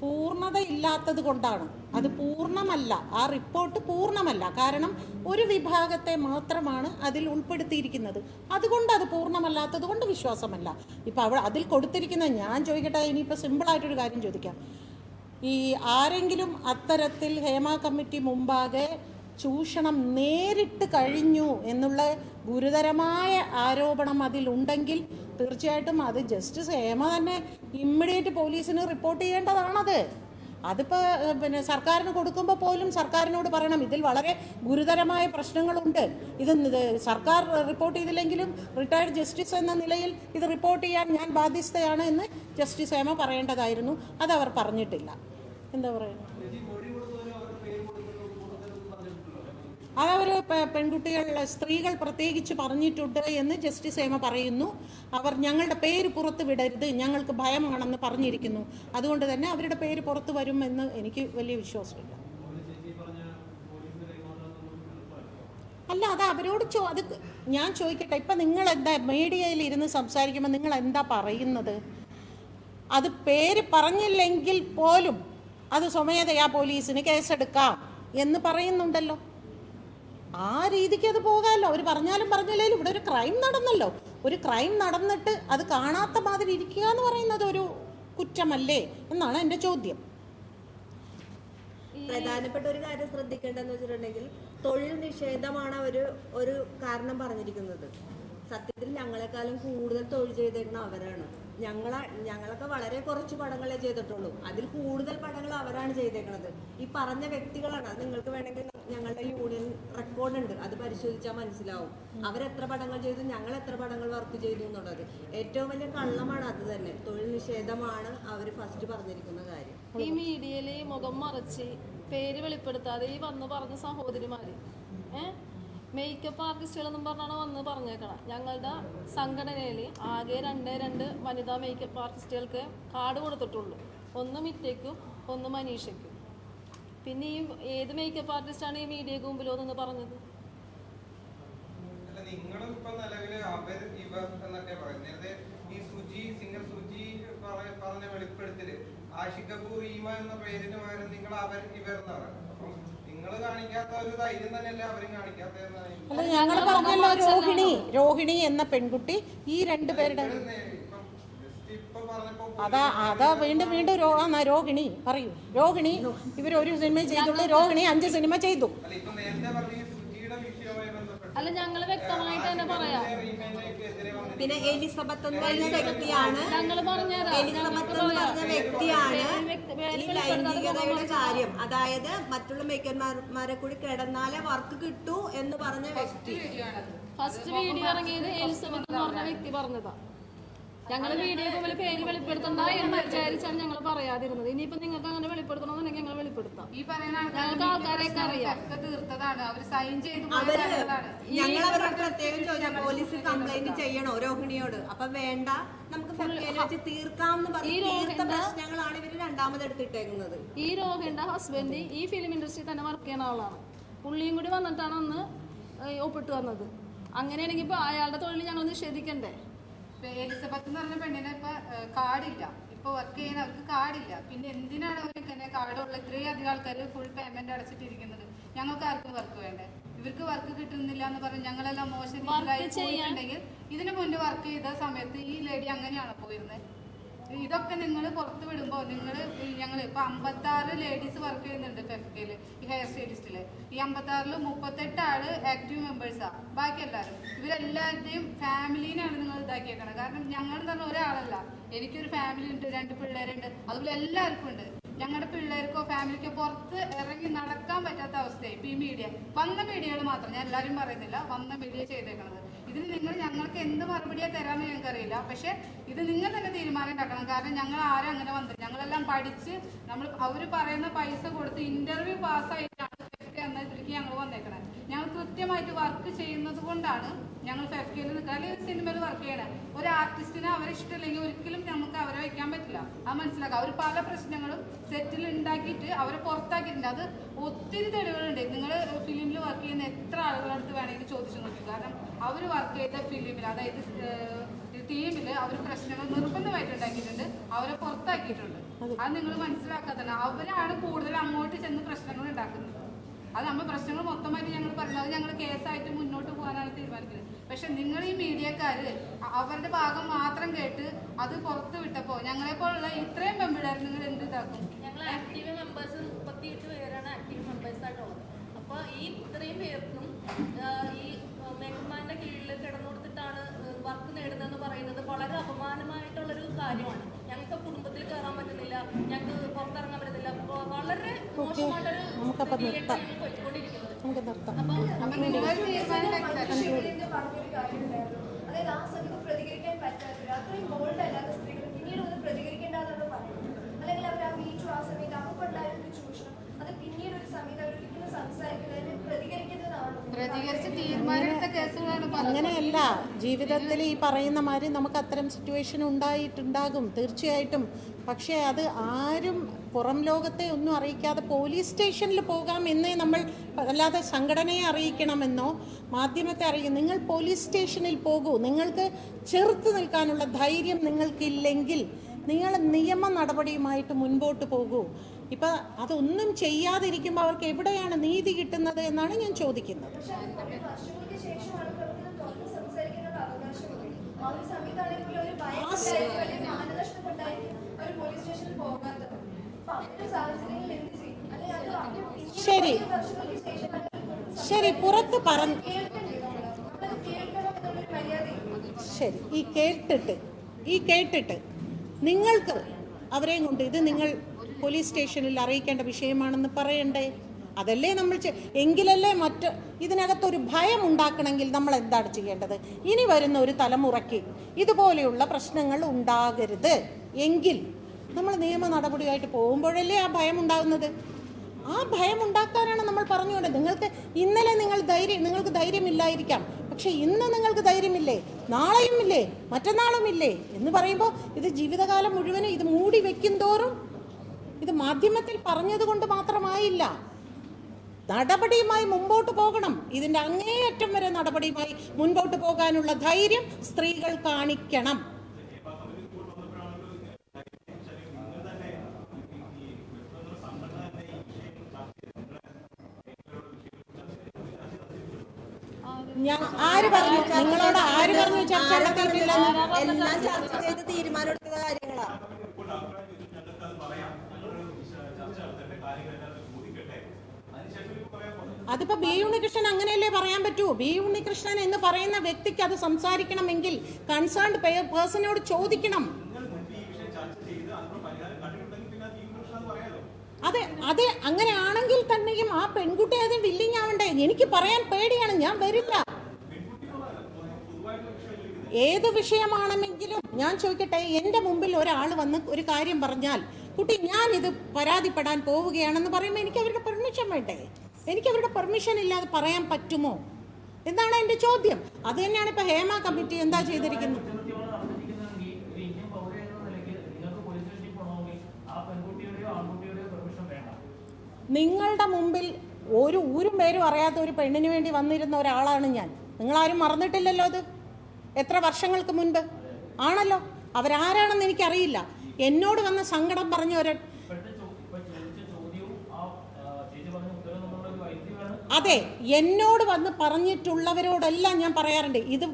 പൂർണ്ണതയില്ലാത്തത് കൊണ്ടാണ്. അത് പൂർണ്ണമല്ല, ആ റിപ്പോർട്ട് പൂർണ്ണമല്ല. കാരണം ഒരു വിഭാഗത്തെ മാത്രമാണ് അതിൽ ഉൾപ്പെടുത്തിയിരിക്കുന്നത്. അതുകൊണ്ട് അത് പൂർണ്ണമല്ലാത്തത് കൊണ്ട് വിശ്വാസമല്ല. ഇപ്പം അതിൽ കൊടുത്തിരിക്കുന്ന, ഞാൻ ചോദിക്കട്ടെ, ഇനിയിപ്പോൾ സിമ്പിളായിട്ടൊരു കാര്യം ചോദിക്കാം. ഈ ആരെങ്കിലും അത്തരത്തിൽ ഹേമ കമ്മിറ്റി മുമ്പാകെ ചൂഷണം നേരിട്ട് കഴിഞ്ഞു എന്നുള്ള ഗുരുതരമായ ആരോപണം അതിലുണ്ടെങ്കിൽ തീർച്ചയായിട്ടും അത് ജസ്റ്റിസ് ഹേമ തന്നെ ഇമ്മീഡിയറ്റ് പോലീസിന് റിപ്പോർട്ട് ചെയ്യേണ്ടതാണത്. അതിപ്പോൾ പിന്നെ സർക്കാരിന് കൊടുക്കുമ്പോൾ പോലും സർക്കാരിനോട് പറയണം ഇതിൽ വളരെ ഗുരുതരമായ പ്രശ്നങ്ങളുണ്ട്, ഇത് സർക്കാർ റിപ്പോർട്ട് ചെയ്തില്ലെങ്കിലും റിട്ടയർഡ് ജസ്റ്റിസ് എന്ന നിലയിൽ ഇത് റിപ്പോർട്ട് ചെയ്യാൻ ഞാൻ ബാധ്യസ്ഥയാണ് എന്ന് ജസ്റ്റിസ് ഹേമ പറയേണ്ടതായിരുന്നു. അതവർ പറഞ്ഞിട്ടില്ല. എന്താ പറയുന്നത്? അതവർ പെൺകുട്ടികൾ, സ്ത്രീകൾ പ്രത്യേകിച്ച് പറഞ്ഞിട്ടുണ്ട് എന്ന് ജസ്റ്റിസ് ഹേമ പറയുന്നു. അവർ ഞങ്ങളുടെ പേര് പുറത്ത് വിടരുത്, ഞങ്ങൾക്ക് ഭയമാണെന്ന് പറഞ്ഞിരിക്കുന്നു. അതുകൊണ്ട് തന്നെ അവരുടെ പേര് പുറത്ത് വരുമെന്ന് എനിക്ക് വലിയ വിശ്വാസമില്ല. അല്ല, അത് അവരോട് അത് ഞാൻ ചോദിക്കട്ടെ. ഇപ്പം നിങ്ങളെന്താ മീഡിയയിൽ ഇരുന്ന് സംസാരിക്കുമ്പോൾ നിങ്ങൾ എന്താ പറയുന്നത്? അത് പേര് പറഞ്ഞില്ലെങ്കിൽ പോലും അത് സ്വമേധയാ പോലീസിന് കേസെടുക്കാം എന്ന് പറയുന്നുണ്ടല്ലോ. ആ രീതിക്ക് അത് പോകാമല്ലോ. അവർ പറഞ്ഞാലും പറഞ്ഞില്ലെങ്കിലും ഇവിടെ ഒരു ക്രൈം നടന്നല്ലോ. ഒരു ക്രൈം നടന്നിട്ട് അത് കാണാത്ത മാതിരി ഇരിക്കുക എന്ന് പറയുന്നത് ഒരു കുറ്റമല്ലേ എന്നാണ് എൻ്റെ ചോദ്യം. പ്രധാനപ്പെട്ട ഒരു കാര്യം ശ്രദ്ധിക്കേണ്ടതെന്ന് വെച്ചിട്ടുണ്ടെങ്കിൽ തൊഴിൽ നിഷേധമാണ് ഒരു കാരണം പറഞ്ഞിരിക്കുന്നത്. സത്യത്തിൽ ഞങ്ങളെക്കാളും കൂടുതൽ തൊഴിൽ ചെയ്തിരുന്ന അവരാണ്. ഞങ്ങളൊക്കെ വളരെ കുറച്ച് പടങ്ങളെ ചെയ്തിട്ടുള്ളൂ. അതിൽ കൂടുതൽ പടങ്ങൾ അവരാണ് ചെയ്തേക്കുന്നത്. ഈ പറഞ്ഞ വ്യക്തികളാണ്. അത് നിങ്ങൾക്ക് വേണമെങ്കിൽ ഞങ്ങളുടെ യൂണിയൻ റെക്കോർഡുണ്ട്, അത് പരിശോധിച്ചാൽ മനസ്സിലാവും അവരെത്ര പടങ്ങൾ ചെയ്തു, ഞങ്ങൾ എത്ര പടങ്ങൾ വർക്ക് ചെയ്തു എന്നുള്ളത്. ഏറ്റവും വലിയ കള്ളമാണ് അത് തന്നെ. തൊഴിൽ നിഷേധമാണ് അവർ ഫസ്റ്റ് പറഞ്ഞിരിക്കുന്ന കാര്യം. ഈ മീഡിയയിൽ മുഖം മറച്ച് പേര് വെളിപ്പെടുത്താതെ ഈ വന്ന് പറഞ്ഞ സഹോദരിമാര് മേക്കപ്പ് ആർട്ടിസ്റ്റുകളെന്നും പറഞ്ഞാണ് വന്ന് പറഞ്ഞേക്കണം. ഞങ്ങളുടെ സംഘടനയിൽ ആകെ 2 വനിതാ മേക്കപ്പ് ആർട്ടിസ്റ്റുകൾക്ക് കാർഡ് കൊടുത്തിട്ടുള്ളൂ. ഒന്ന് മിറ്റയ്ക്കും ഒന്ന് മനീഷയ്ക്കും. പിന്നെ ഈ ഏത് മേക്കപ്പ് ആർട്ടിസ്റ്റാണ് ഈ മീഡിയക്ക് മുമ്പിലോ എന്ന് പറഞ്ഞത്? നിങ്ങളും ഇപ്പൊ നിലവില് അവർ ഇവർ എന്നൊക്കെ പറയുന്നത്. നേരത്തെ ഈ സിംഗർ സുജി പറഞ്ഞ വെളിപ്പെടുത്തല് ആഷിഖ് കപൂർ ഈമ എന്ന പേരിന് പകരം നിങ്ങൾ അവർ ഇവർ എന്ന് പറയുന്നത്. അപ്പം നിങ്ങൾ കാണിക്കാത്ത ഒരു ധൈര്യം തന്നെയല്ലേ അവരും കാണിക്കാത്തതെന്നാണ്. അല്ല, ഞങ്ങൾ പറഞ്ഞല്ലോ രോഹിണി എന്ന പെൺകുട്ടി ഈ രണ്ടുപേരുടെ അതാ വീണ്ടും രോഹിണി പറയൂ. രോഹിണി ഇവരൊരു സിനിമ ചെയ്തുള്ളൂ, രോഹിണി 5 സിനിമ ചെയ്തു. അല്ല, ഞങ്ങൾ വ്യക്തമായിട്ട് തന്നെ പറയാം. പിന്നെ എലിസബത്ത് എന്ന് പറഞ്ഞ വ്യക്തിയാണ്, ഞങ്ങൾ പറഞ്ഞുതരാം. എലിസബത്ത് എന്ന് പറഞ്ഞ വ്യക്തിയാണ് ഈ ലൈംഗികതയുടെ കാര്യം, അതായത് മറ്റുള്ള മേക്കന്മാരെ കൂടി കിടന്നാലേ വർക്ക് കിട്ടൂ എന്ന് പറഞ്ഞ വ്യക്തി. ഫസ്റ്റ് വീഡിയോ ഇറങ്ങിയത് എലിസബത്ത് എന്ന് പറഞ്ഞ വ്യക്തി പറഞ്ഞതാ. ഞങ്ങൾ വീഡിയോ പോലെ പേര് വെളിപ്പെടുത്തണ്ട എന്ന് വിചാരിച്ചാണ് ഞങ്ങൾ പറയാതിരുന്നത്. ഇനിയിപ്പോ നിങ്ങൾക്ക് അങ്ങനെ വെളിപ്പെടുത്തണമെന്നുണ്ടെങ്കിൽ ഞങ്ങൾ വെളിപ്പെടുത്താം. ഈ പറയുന്ന ഞങ്ങൾക്ക് ആൾക്കാരെയൊക്കെ അറിയാം. തീർത്തതാണ്, അവർ സൈൻ ചെയ്ത് ഞങ്ങൾ അവരോട് പ്രത്യേകം ചോദിച്ചാൽ പോലീസിൽ കംപ്ലൈന്റ് ചെയ്യണോ രോഹിണിയോട്? അപ്പൊ വേണ്ട, നമുക്ക് വെച്ച് തീർക്കാം എന്ന് പറഞ്ഞ് തീർത്ത പ്രശ്നങ്ങളാണ് ഇവര് രണ്ടാമത് എടുത്തിട്ടേക്കുന്നത്. ഈ രോഹിണിയുടെ ഹസ്ബൻഡ് ഈ ഫിലിം ഇൻഡസ്ട്രി തന്നെ വർക്ക് ചെയ്യുന്ന ആളാണ്. പുള്ളിയും കൂടി വന്നിട്ടാണ് അന്ന് ഒപ്പിട്ട് വന്നത്. അങ്ങനെയാണെങ്കിൽ ഇപ്പൊ അയാളുടെ തൊഴിൽ ഞങ്ങൾ നിഷേധിക്കണ്ടേ? എലിസബത്ത് എന്ന് പറഞ്ഞ പെണ്ണിനെ ഇപ്പൊ കാർഡില്ല, ഇപ്പൊ വർക്ക് ചെയ്യുന്ന അവർക്ക് കാർഡില്ല. പിന്നെ എന്തിനാണ് അവർക്ക് തന്നെ കാർഡുള്ള ഇത്രയും അധികം ആൾക്കാർ ഫുൾ പേയ്മെന്റ് അടച്ചിട്ടിരിക്കുന്നത്? ഞങ്ങൾക്ക് ആർക്കും വർക്ക് വേണ്ടേ? ഇവർക്ക് വർക്ക് കിട്ടുന്നില്ല എന്ന് പറഞ്ഞ് ഞങ്ങളെല്ലാം മോശം പോയിട്ടുണ്ടെങ്കിൽ ഇതിനു മുന്നേ വർക്ക് ചെയ്ത സമയത്ത് ഈ ലേഡി അങ്ങനെയാണ് പോയിരുന്നത്. ഇതൊക്കെ നിങ്ങൾ പുറത്ത് വിടുമ്പോൾ ഞങ്ങൾ ഇപ്പൊ 56 ലേഡീസ് വർക്ക് ചെയ്യുന്നുണ്ട് ഫെഫ്കയില്, ഈ ഹെയർ സ്റ്റൈലിസ്റ്റില്. ഈ 56-ൽ 38 ആള് ആക്റ്റീവ് മെമ്പേഴ്സാ. ബാക്കി എല്ലാവരും ഇവരെല്ലാവരുടെയും ഫാമിലീനെയാണ് നിങ്ങൾ ഇതാക്കിയേക്കണം. കാരണം ഞങ്ങൾ തന്നെ ഒരാളല്ല, എനിക്കൊരു ഫാമിലി ഉണ്ട്, 2 പിള്ളേരുണ്ട്, അതുപോലെ എല്ലാവർക്കും ഉണ്ട്. ഞങ്ങളുടെ പിള്ളേർക്കോ ഫാമിലിക്കോ പുറത്ത് ഇറങ്ങി നടക്കാൻ പറ്റാത്ത അവസ്ഥയായി. ഇപ്പൊ ഈ മീഡിയ വന്ന മീഡിയകൾ മാത്രം, ഞാൻ എല്ലാവരും പറയുന്നില്ല, വന്ന മീഡിയ ചെയ്തേക്കണത്. ഇതിന് ഞങ്ങൾക്ക് എന്ത് മറുപടിയാ തരാമെന്ന് ഞങ്ങൾക്കറിയില്ല. പക്ഷെ ഇത് നിങ്ങൾ തന്നെ തീരുമാനം ഉണ്ടാക്കണം. കാരണം ഞങ്ങൾ ആരും അങ്ങനെ വന്നത്, ഞങ്ങളെല്ലാം പഠിച്ച് അവർ പറയുന്ന പൈസ കൊടുത്ത് ഇന്റർവ്യൂ പാസ്സായിട്ടാണ് എന്ന ഇതിലേക്ക് ഞങ്ങൾ വന്നേക്കണേ. ഞങ്ങൾ കൃത്യമായിട്ട് വർക്ക് ചെയ്യുന്നത് കൊണ്ടാണ് ഞങ്ങൾ ഫെഫ്കയിൽ നിൽക്കുക. അല്ലെങ്കിൽ ഒരു സിനിമയിൽ വർക്ക് ചെയ്യണേ. ഒരു ആർട്ടിസ്റ്റിനെ അവരെ ഇഷ്ടമില്ലെങ്കിൽ ഒരിക്കലും നമുക്ക് അവരെ വയ്ക്കാൻ പറ്റില്ല. അത് മനസ്സിലാക്കുക. അവർ പല പ്രശ്നങ്ങളും സെറ്റിൽ ഉണ്ടാക്കിയിട്ട് അവരെ പുറത്താക്കിയിട്ടുണ്ട്. അത് ഒത്തിരി തെളിവുകളുണ്ട്. നിങ്ങൾ ഫിലിമിൽ വർക്ക് ചെയ്യുന്ന എത്ര ആളുകളടുത്ത് വേണമെങ്കിൽ ചോദിച്ചു നോക്കി. കാരണം അവർ വർക്ക് ചെയ്ത ഫിലിമിൽ, അതായത് ടീമിൽ അവർ പ്രശ്നങ്ങൾ നിർബന്ധമായിട്ട് ഉണ്ടാക്കിയിട്ടുണ്ട്, അവരെ പുറത്താക്കിയിട്ടുണ്ട്. അത് നിങ്ങൾ മനസ്സിലാക്കാത്തതാണ്. അവരാണ് കൂടുതൽ അങ്ങോട്ട് ചെന്ന് പ്രശ്നങ്ങൾ ഉണ്ടാക്കുന്നത്. അത് നമ്മൾ പ്രശ്നങ്ങൾ മൊത്തമായിട്ട് ഞങ്ങൾ പറയുന്നത്, ഞങ്ങൾ കേസായിട്ട് മുന്നോട്ട് പോകാനാണ് തീരുമാനിക്കുന്നത്. പക്ഷെ നിങ്ങൾ ഈ മീഡിയക്കാര് അവരുടെ ഭാഗം മാത്രം കേട്ട് അത് പുറത്ത് വിട്ടപ്പോൾ ഞങ്ങളെപ്പോലുള്ള ഇത്രയും പെമ്പിളേർ നിങ്ങൾ എന്ത് ഇതാക്കും? ഞങ്ങൾ ആക്റ്റീവ് മെമ്പേഴ്സ് 38 പേരാണ് ആക്റ്റീവ് മെമ്പേഴ്സായിട്ടുള്ളത്. അപ്പോൾ ഈ ഇത്രയും പേർക്കും ഈ മേക്കന്മാരുടെ കീഴിൽ കിടന്നുകൊടുത്തിട്ടാണ് വർക്ക് നേടുന്നതെന്ന് പറയുന്നത് വളരെ അപമാനമായിട്ടുള്ളൊരു കാര്യമാണ്. ഞങ്ങൾക്ക് കുടുംബത്തിൽ കയറാൻ പറ്റുന്നില്ല, ഞങ്ങൾക്ക് പുറത്തിറങ്ങാൻ പറ്റുന്നില്ല. വളരെ മോശമായിട്ടൊരു ഞങ്ങൾ പോയിക്കൊണ്ടിരിക്കുന്നത്. അതായത് ആ സമയത്ത് പ്രതികരിക്കാൻ പറ്റാത്തില്ല, അത്രയും ബോൾഡ് അല്ലാത്ത സ്ത്രീകൾ പിന്നീട് ഒന്ന് പ്രതികരിക്കേണ്ടതെന്നാണ് പറയുന്നത്. അല്ലെങ്കിൽ അവർ ആ മീറ്റു ആ സമയത്ത് അവർക്കുണ്ടായിരുന്ന ചൂഷണം അത് പിന്നീട് ഒരു സമയത്ത് അവരൊരിക്കലും സംസാരിക്കുന്നതിന് പ്രതികരിക്കുന്നതാണ്. പ്രതികരിച്ച് തീരുമാനമെടുത്ത കേസുകളാണ്. അങ്ങനെയല്ല, ജീവിതത്തിൽ ഈ പറയുന്ന മാതിരി നമുക്ക് അത്തരം സിറ്റുവേഷൻ ഉണ്ടായിട്ടുണ്ടാകും തീർച്ചയായിട്ടും. പക്ഷേ അത് ആരും പുറം ലോകത്തെ ഒന്നും അറിയിക്കാതെ പോലീസ് സ്റ്റേഷനിൽ പോകാം എന്നേ നമ്മൾ, അല്ലാതെ സംഘടനയെ അറിയിക്കണമെന്നോ മാധ്യമത്തെ അറിയിക്കും. നിങ്ങൾ പോലീസ് സ്റ്റേഷനിൽ പോകൂ. നിങ്ങൾക്ക് ചെറുത്ത് നിൽക്കാനുള്ള ധൈര്യം നിങ്ങൾക്കില്ലെങ്കിൽ നിങ്ങൾ നിയമ നടപടിയുമായിട്ട് മുൻപോട്ട് പോകൂ. ഇപ്പം അതൊന്നും ചെയ്യാതിരിക്കുമ്പോൾ അവർക്ക് എവിടെയാണ് നീതി കിട്ടുന്നത് എന്നാണ് ഞാൻ ചോദിക്കുന്നത്. ശരി ശരി, പുറത്ത് പറഞ്ഞു. ശരി, ഈ കേട്ടിട്ട് നിങ്ങൾക്ക് അവരെയും കൊണ്ട് ഇത് നിങ്ങൾ പോലീസ് സ്റ്റേഷനിൽ അറിയിക്കേണ്ട വിഷയമാണെന്ന് പറയണ്ടേ? അതല്ലേ നമ്മൾ എങ്കിലല്ലേ ഇതിനകത്തൊരു ഭയം ഉണ്ടാക്കണമെങ്കിൽ നമ്മൾ എന്താണ് ചെയ്യേണ്ടത്? ഇനി വരുന്ന ഒരു തലമുറയ്ക്ക് ഇതുപോലെയുള്ള പ്രശ്നങ്ങൾ ഉണ്ടാകരുത് എങ്കിൽ നമ്മൾ നിയമ നടപടിയായിട്ട് പോകുമ്പോഴല്ലേ ആ ഭയം ഉണ്ടാകുന്നത്. ആ ഭയം ഉണ്ടാക്കാനാണ് നമ്മൾ പറഞ്ഞുകൊണ്ട്. നിങ്ങൾക്ക് ധൈര്യമില്ലായിരിക്കാം, പക്ഷെ ഇന്ന് നിങ്ങൾക്ക് ധൈര്യമില്ലേ, നാളെയും ഇല്ലേ, മറ്റന്നാളും ഇല്ലേ എന്ന് പറയുമ്പോൾ ഇത് ജീവിതകാലം മുഴുവനും ഇത് മൂടി വെക്കും തോറും ഇത് മാധ്യമത്തിൽ പറഞ്ഞത് കൊണ്ട് മാത്രമായില്ല. നടപടിയുമായി മുമ്പോട്ട് പോകണം. ഇതിൻ്റെ അങ്ങേയറ്റം വരെ നടപടിയുമായി മുൻപോട്ട് പോകാനുള്ള ധൈര്യം സ്ത്രീകൾ കാണിക്കണം. ആര് പറഞ്ഞു? നിങ്ങളോട് ആര് പറഞ്ഞു ചർച്ച നടത്തിയിട്ടില്ലെന്ന്? എല്ലാം ചർച്ച ചെയ്ത് തീരുമാനമെടുത്ത കാര്യങ്ങളാണ്. അതിപ്പോ ബി ഉണ്ണികൃഷ്ണൻ അങ്ങനെയല്ലേ പറയാൻ പറ്റൂ? ബി ഉണ്ണികൃഷ്ണൻ എന്ന് പറയുന്ന വ്യക്തിക്ക് അത് സംസാരിക്കണമെങ്കിൽ കൺസേൺഡ് പേഴ്സണോട് ചോദിക്കണം. അതെ അങ്ങനെയാണെങ്കിൽ തന്നെയും ആ പെൺകുട്ടി അതിന് വില്ലിങ് ആവണ്ടേ? എനിക്ക് പറയാൻ പേടിയാണ്, ഞാൻ വരില്ല. ഏത് വിഷയമാണെങ്കിലും ഞാൻ ചോദിക്കട്ടെ, എൻ്റെ മുമ്പിൽ ഒരാൾ വന്ന് ഒരു കാര്യം പറഞ്ഞാൽ, കുട്ടി ഞാൻ ഇത് പരാതിപ്പെടാൻ പോവുകയാണെന്ന് പറയുമ്പോൾ എനിക്ക് അവരുടെ പെർമിഷൻ വേണ്ടേ? എനിക്ക് അവരുടെ പെർമിഷൻ ഇല്ലാതെ പറയാൻ പറ്റുമോ എന്നാണ് എൻ്റെ ചോദ്യം. അത് തന്നെയാണ് ഇപ്പോൾ ഹേമ കമ്മിറ്റി എന്താ ചെയ്തിരിക്കുന്നത്. നിങ്ങളുടെ മുമ്പിൽ ഒരു ഊരും പേരും അറിയാത്ത ഒരു പെണ്ണിന് വേണ്ടി വന്നിരുന്ന ഒരാളാണ് ഞാൻ. നിങ്ങളാരും മറന്നിട്ടില്ലല്ലോ അത്. എത്ര വർഷങ്ങൾക്ക് മുൻപ് ആണല്ലോ. അവരാരാണെന്ന് എനിക്കറിയില്ല. എന്നോട് വന്ന സങ്കടം പറഞ്ഞ അതെ, എന്നോട് വന്ന് പറഞ്ഞിട്ടുള്ളവരോടെല്ലാം ഞാൻ പറയാറുണ്ട്, ഇത്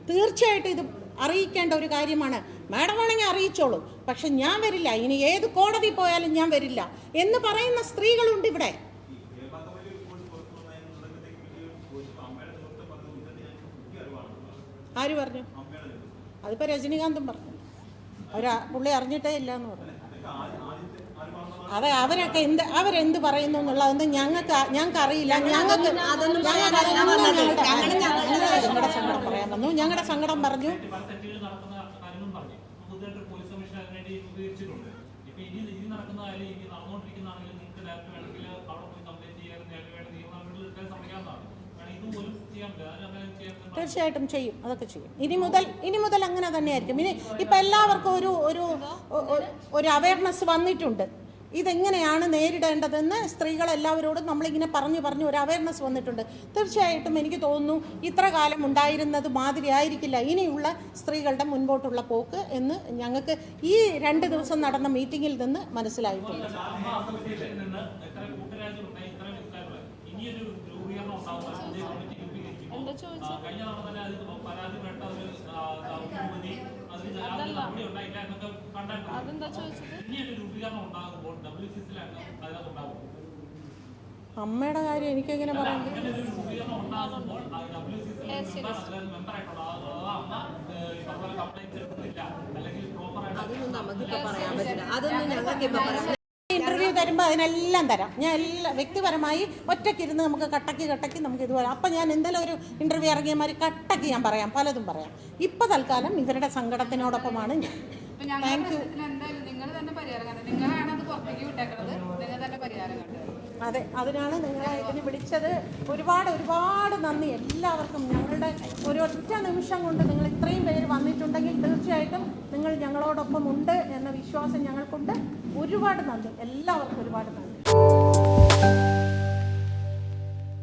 തീർച്ചയായിട്ടും ഇത് അറിയിക്കേണ്ട ഒരു കാര്യമാണ്. മാഡം ആണെങ്കിൽ അറിയിച്ചോളൂ, പക്ഷെ ഞാൻ വരില്ല, ഇനി ഏത് കോടതി പോയാലും ഞാൻ വരില്ല എന്ന് പറയുന്ന സ്ത്രീകളുണ്ട് ഇവിടെ. ആര് പറഞ്ഞു? അതിപ്പോൾ രജനീകാന്തും പറഞ്ഞു. പുള്ളി അറിഞ്ഞിട്ടേ ഇല്ല എന്ന് പറഞ്ഞു. അതെ, അവരെന്ത് പറയുന്നു എന്നുള്ളതൊന്നും ഞങ്ങൾക്ക് അറിയില്ല. ഞങ്ങളുടെ സങ്കടം പറയാൻ വന്നു, ഞങ്ങളുടെ സങ്കടം പറഞ്ഞു. തീർച്ചയായിട്ടും ചെയ്യും, അതൊക്കെ ചെയ്യും. ഇനി മുതൽ അങ്ങനെ തന്നെയായിരിക്കും. ഇപ്പം എല്ലാവർക്കും ഒരു അവയർനെസ് വന്നിട്ടുണ്ട്. ഇതെങ്ങനെയാണ് നേരിടേണ്ടതെന്ന് സ്ത്രീകളെല്ലാവരോടും നമ്മളിങ്ങനെ പറഞ്ഞു ഒരു അവയർനെസ് വന്നിട്ടുണ്ട്. തീർച്ചയായിട്ടും എനിക്ക് തോന്നുന്നു ഇത്ര കാലം ഉണ്ടായിരുന്നത് മാതിരി ആയിരിക്കില്ല ഇനിയുള്ള സ്ത്രീകളുടെ മുൻപോട്ടുള്ള പോക്ക് എന്ന് ഞങ്ങൾക്ക് ഈ 2 ദിവസം നടന്ന മീറ്റിങ്ങിൽ നിന്ന് മനസ്സിലായിട്ടുണ്ട്. അമ്മയുടെ കാര്യം എനിക്കെങ്ങനെ പറയാൻ? അതൊന്നും നമുക്കിപ്പോ പറയാൻ പറ്റില്ല. അതൊന്നും ഞങ്ങൾക്കിപ്പോ പറയാം. ഇന്റർവ്യൂ തരുമ്പോൾ അതിനെല്ലാം തരാം. ഞാൻ വ്യക്തിപരമായി ഒറ്റയ്ക്കിരുന്ന് നമുക്ക് കട്ടക്ക് നമുക്ക് ഇതുപോലെ അപ്പം ഞാൻ എന്തെങ്കിലും ഒരു ഇന്റർവ്യൂ ഇറങ്ങിയമാതിരി കട്ടക്ക് ഞാൻ പറയാം, പലതും പറയാം. ഇപ്പം തൽക്കാലം ഇവരുടെ സങ്കടത്തിനോടൊപ്പമാണ് ഞാൻ. Thank you. അതെ, അതിനാണ് നിങ്ങളെ ഇതിന് വിളിച്ചത്. ഒരുപാട് നന്ദി എല്ലാവർക്കും. ഞങ്ങളുടെ ഒരൊറ്റ നിമിഷം കൊണ്ട് നിങ്ങൾ ഇത്രയും പേര് വന്നിട്ടുണ്ടെങ്കിൽ തീർച്ചയായിട്ടും നിങ്ങൾ ഞങ്ങളോടൊപ്പം ഉണ്ട് എന്ന വിശ്വാസം ഞങ്ങൾക്കുണ്ട്. ഒരുപാട് നന്ദി, എല്ലാവർക്കും ഒരുപാട് നന്ദി.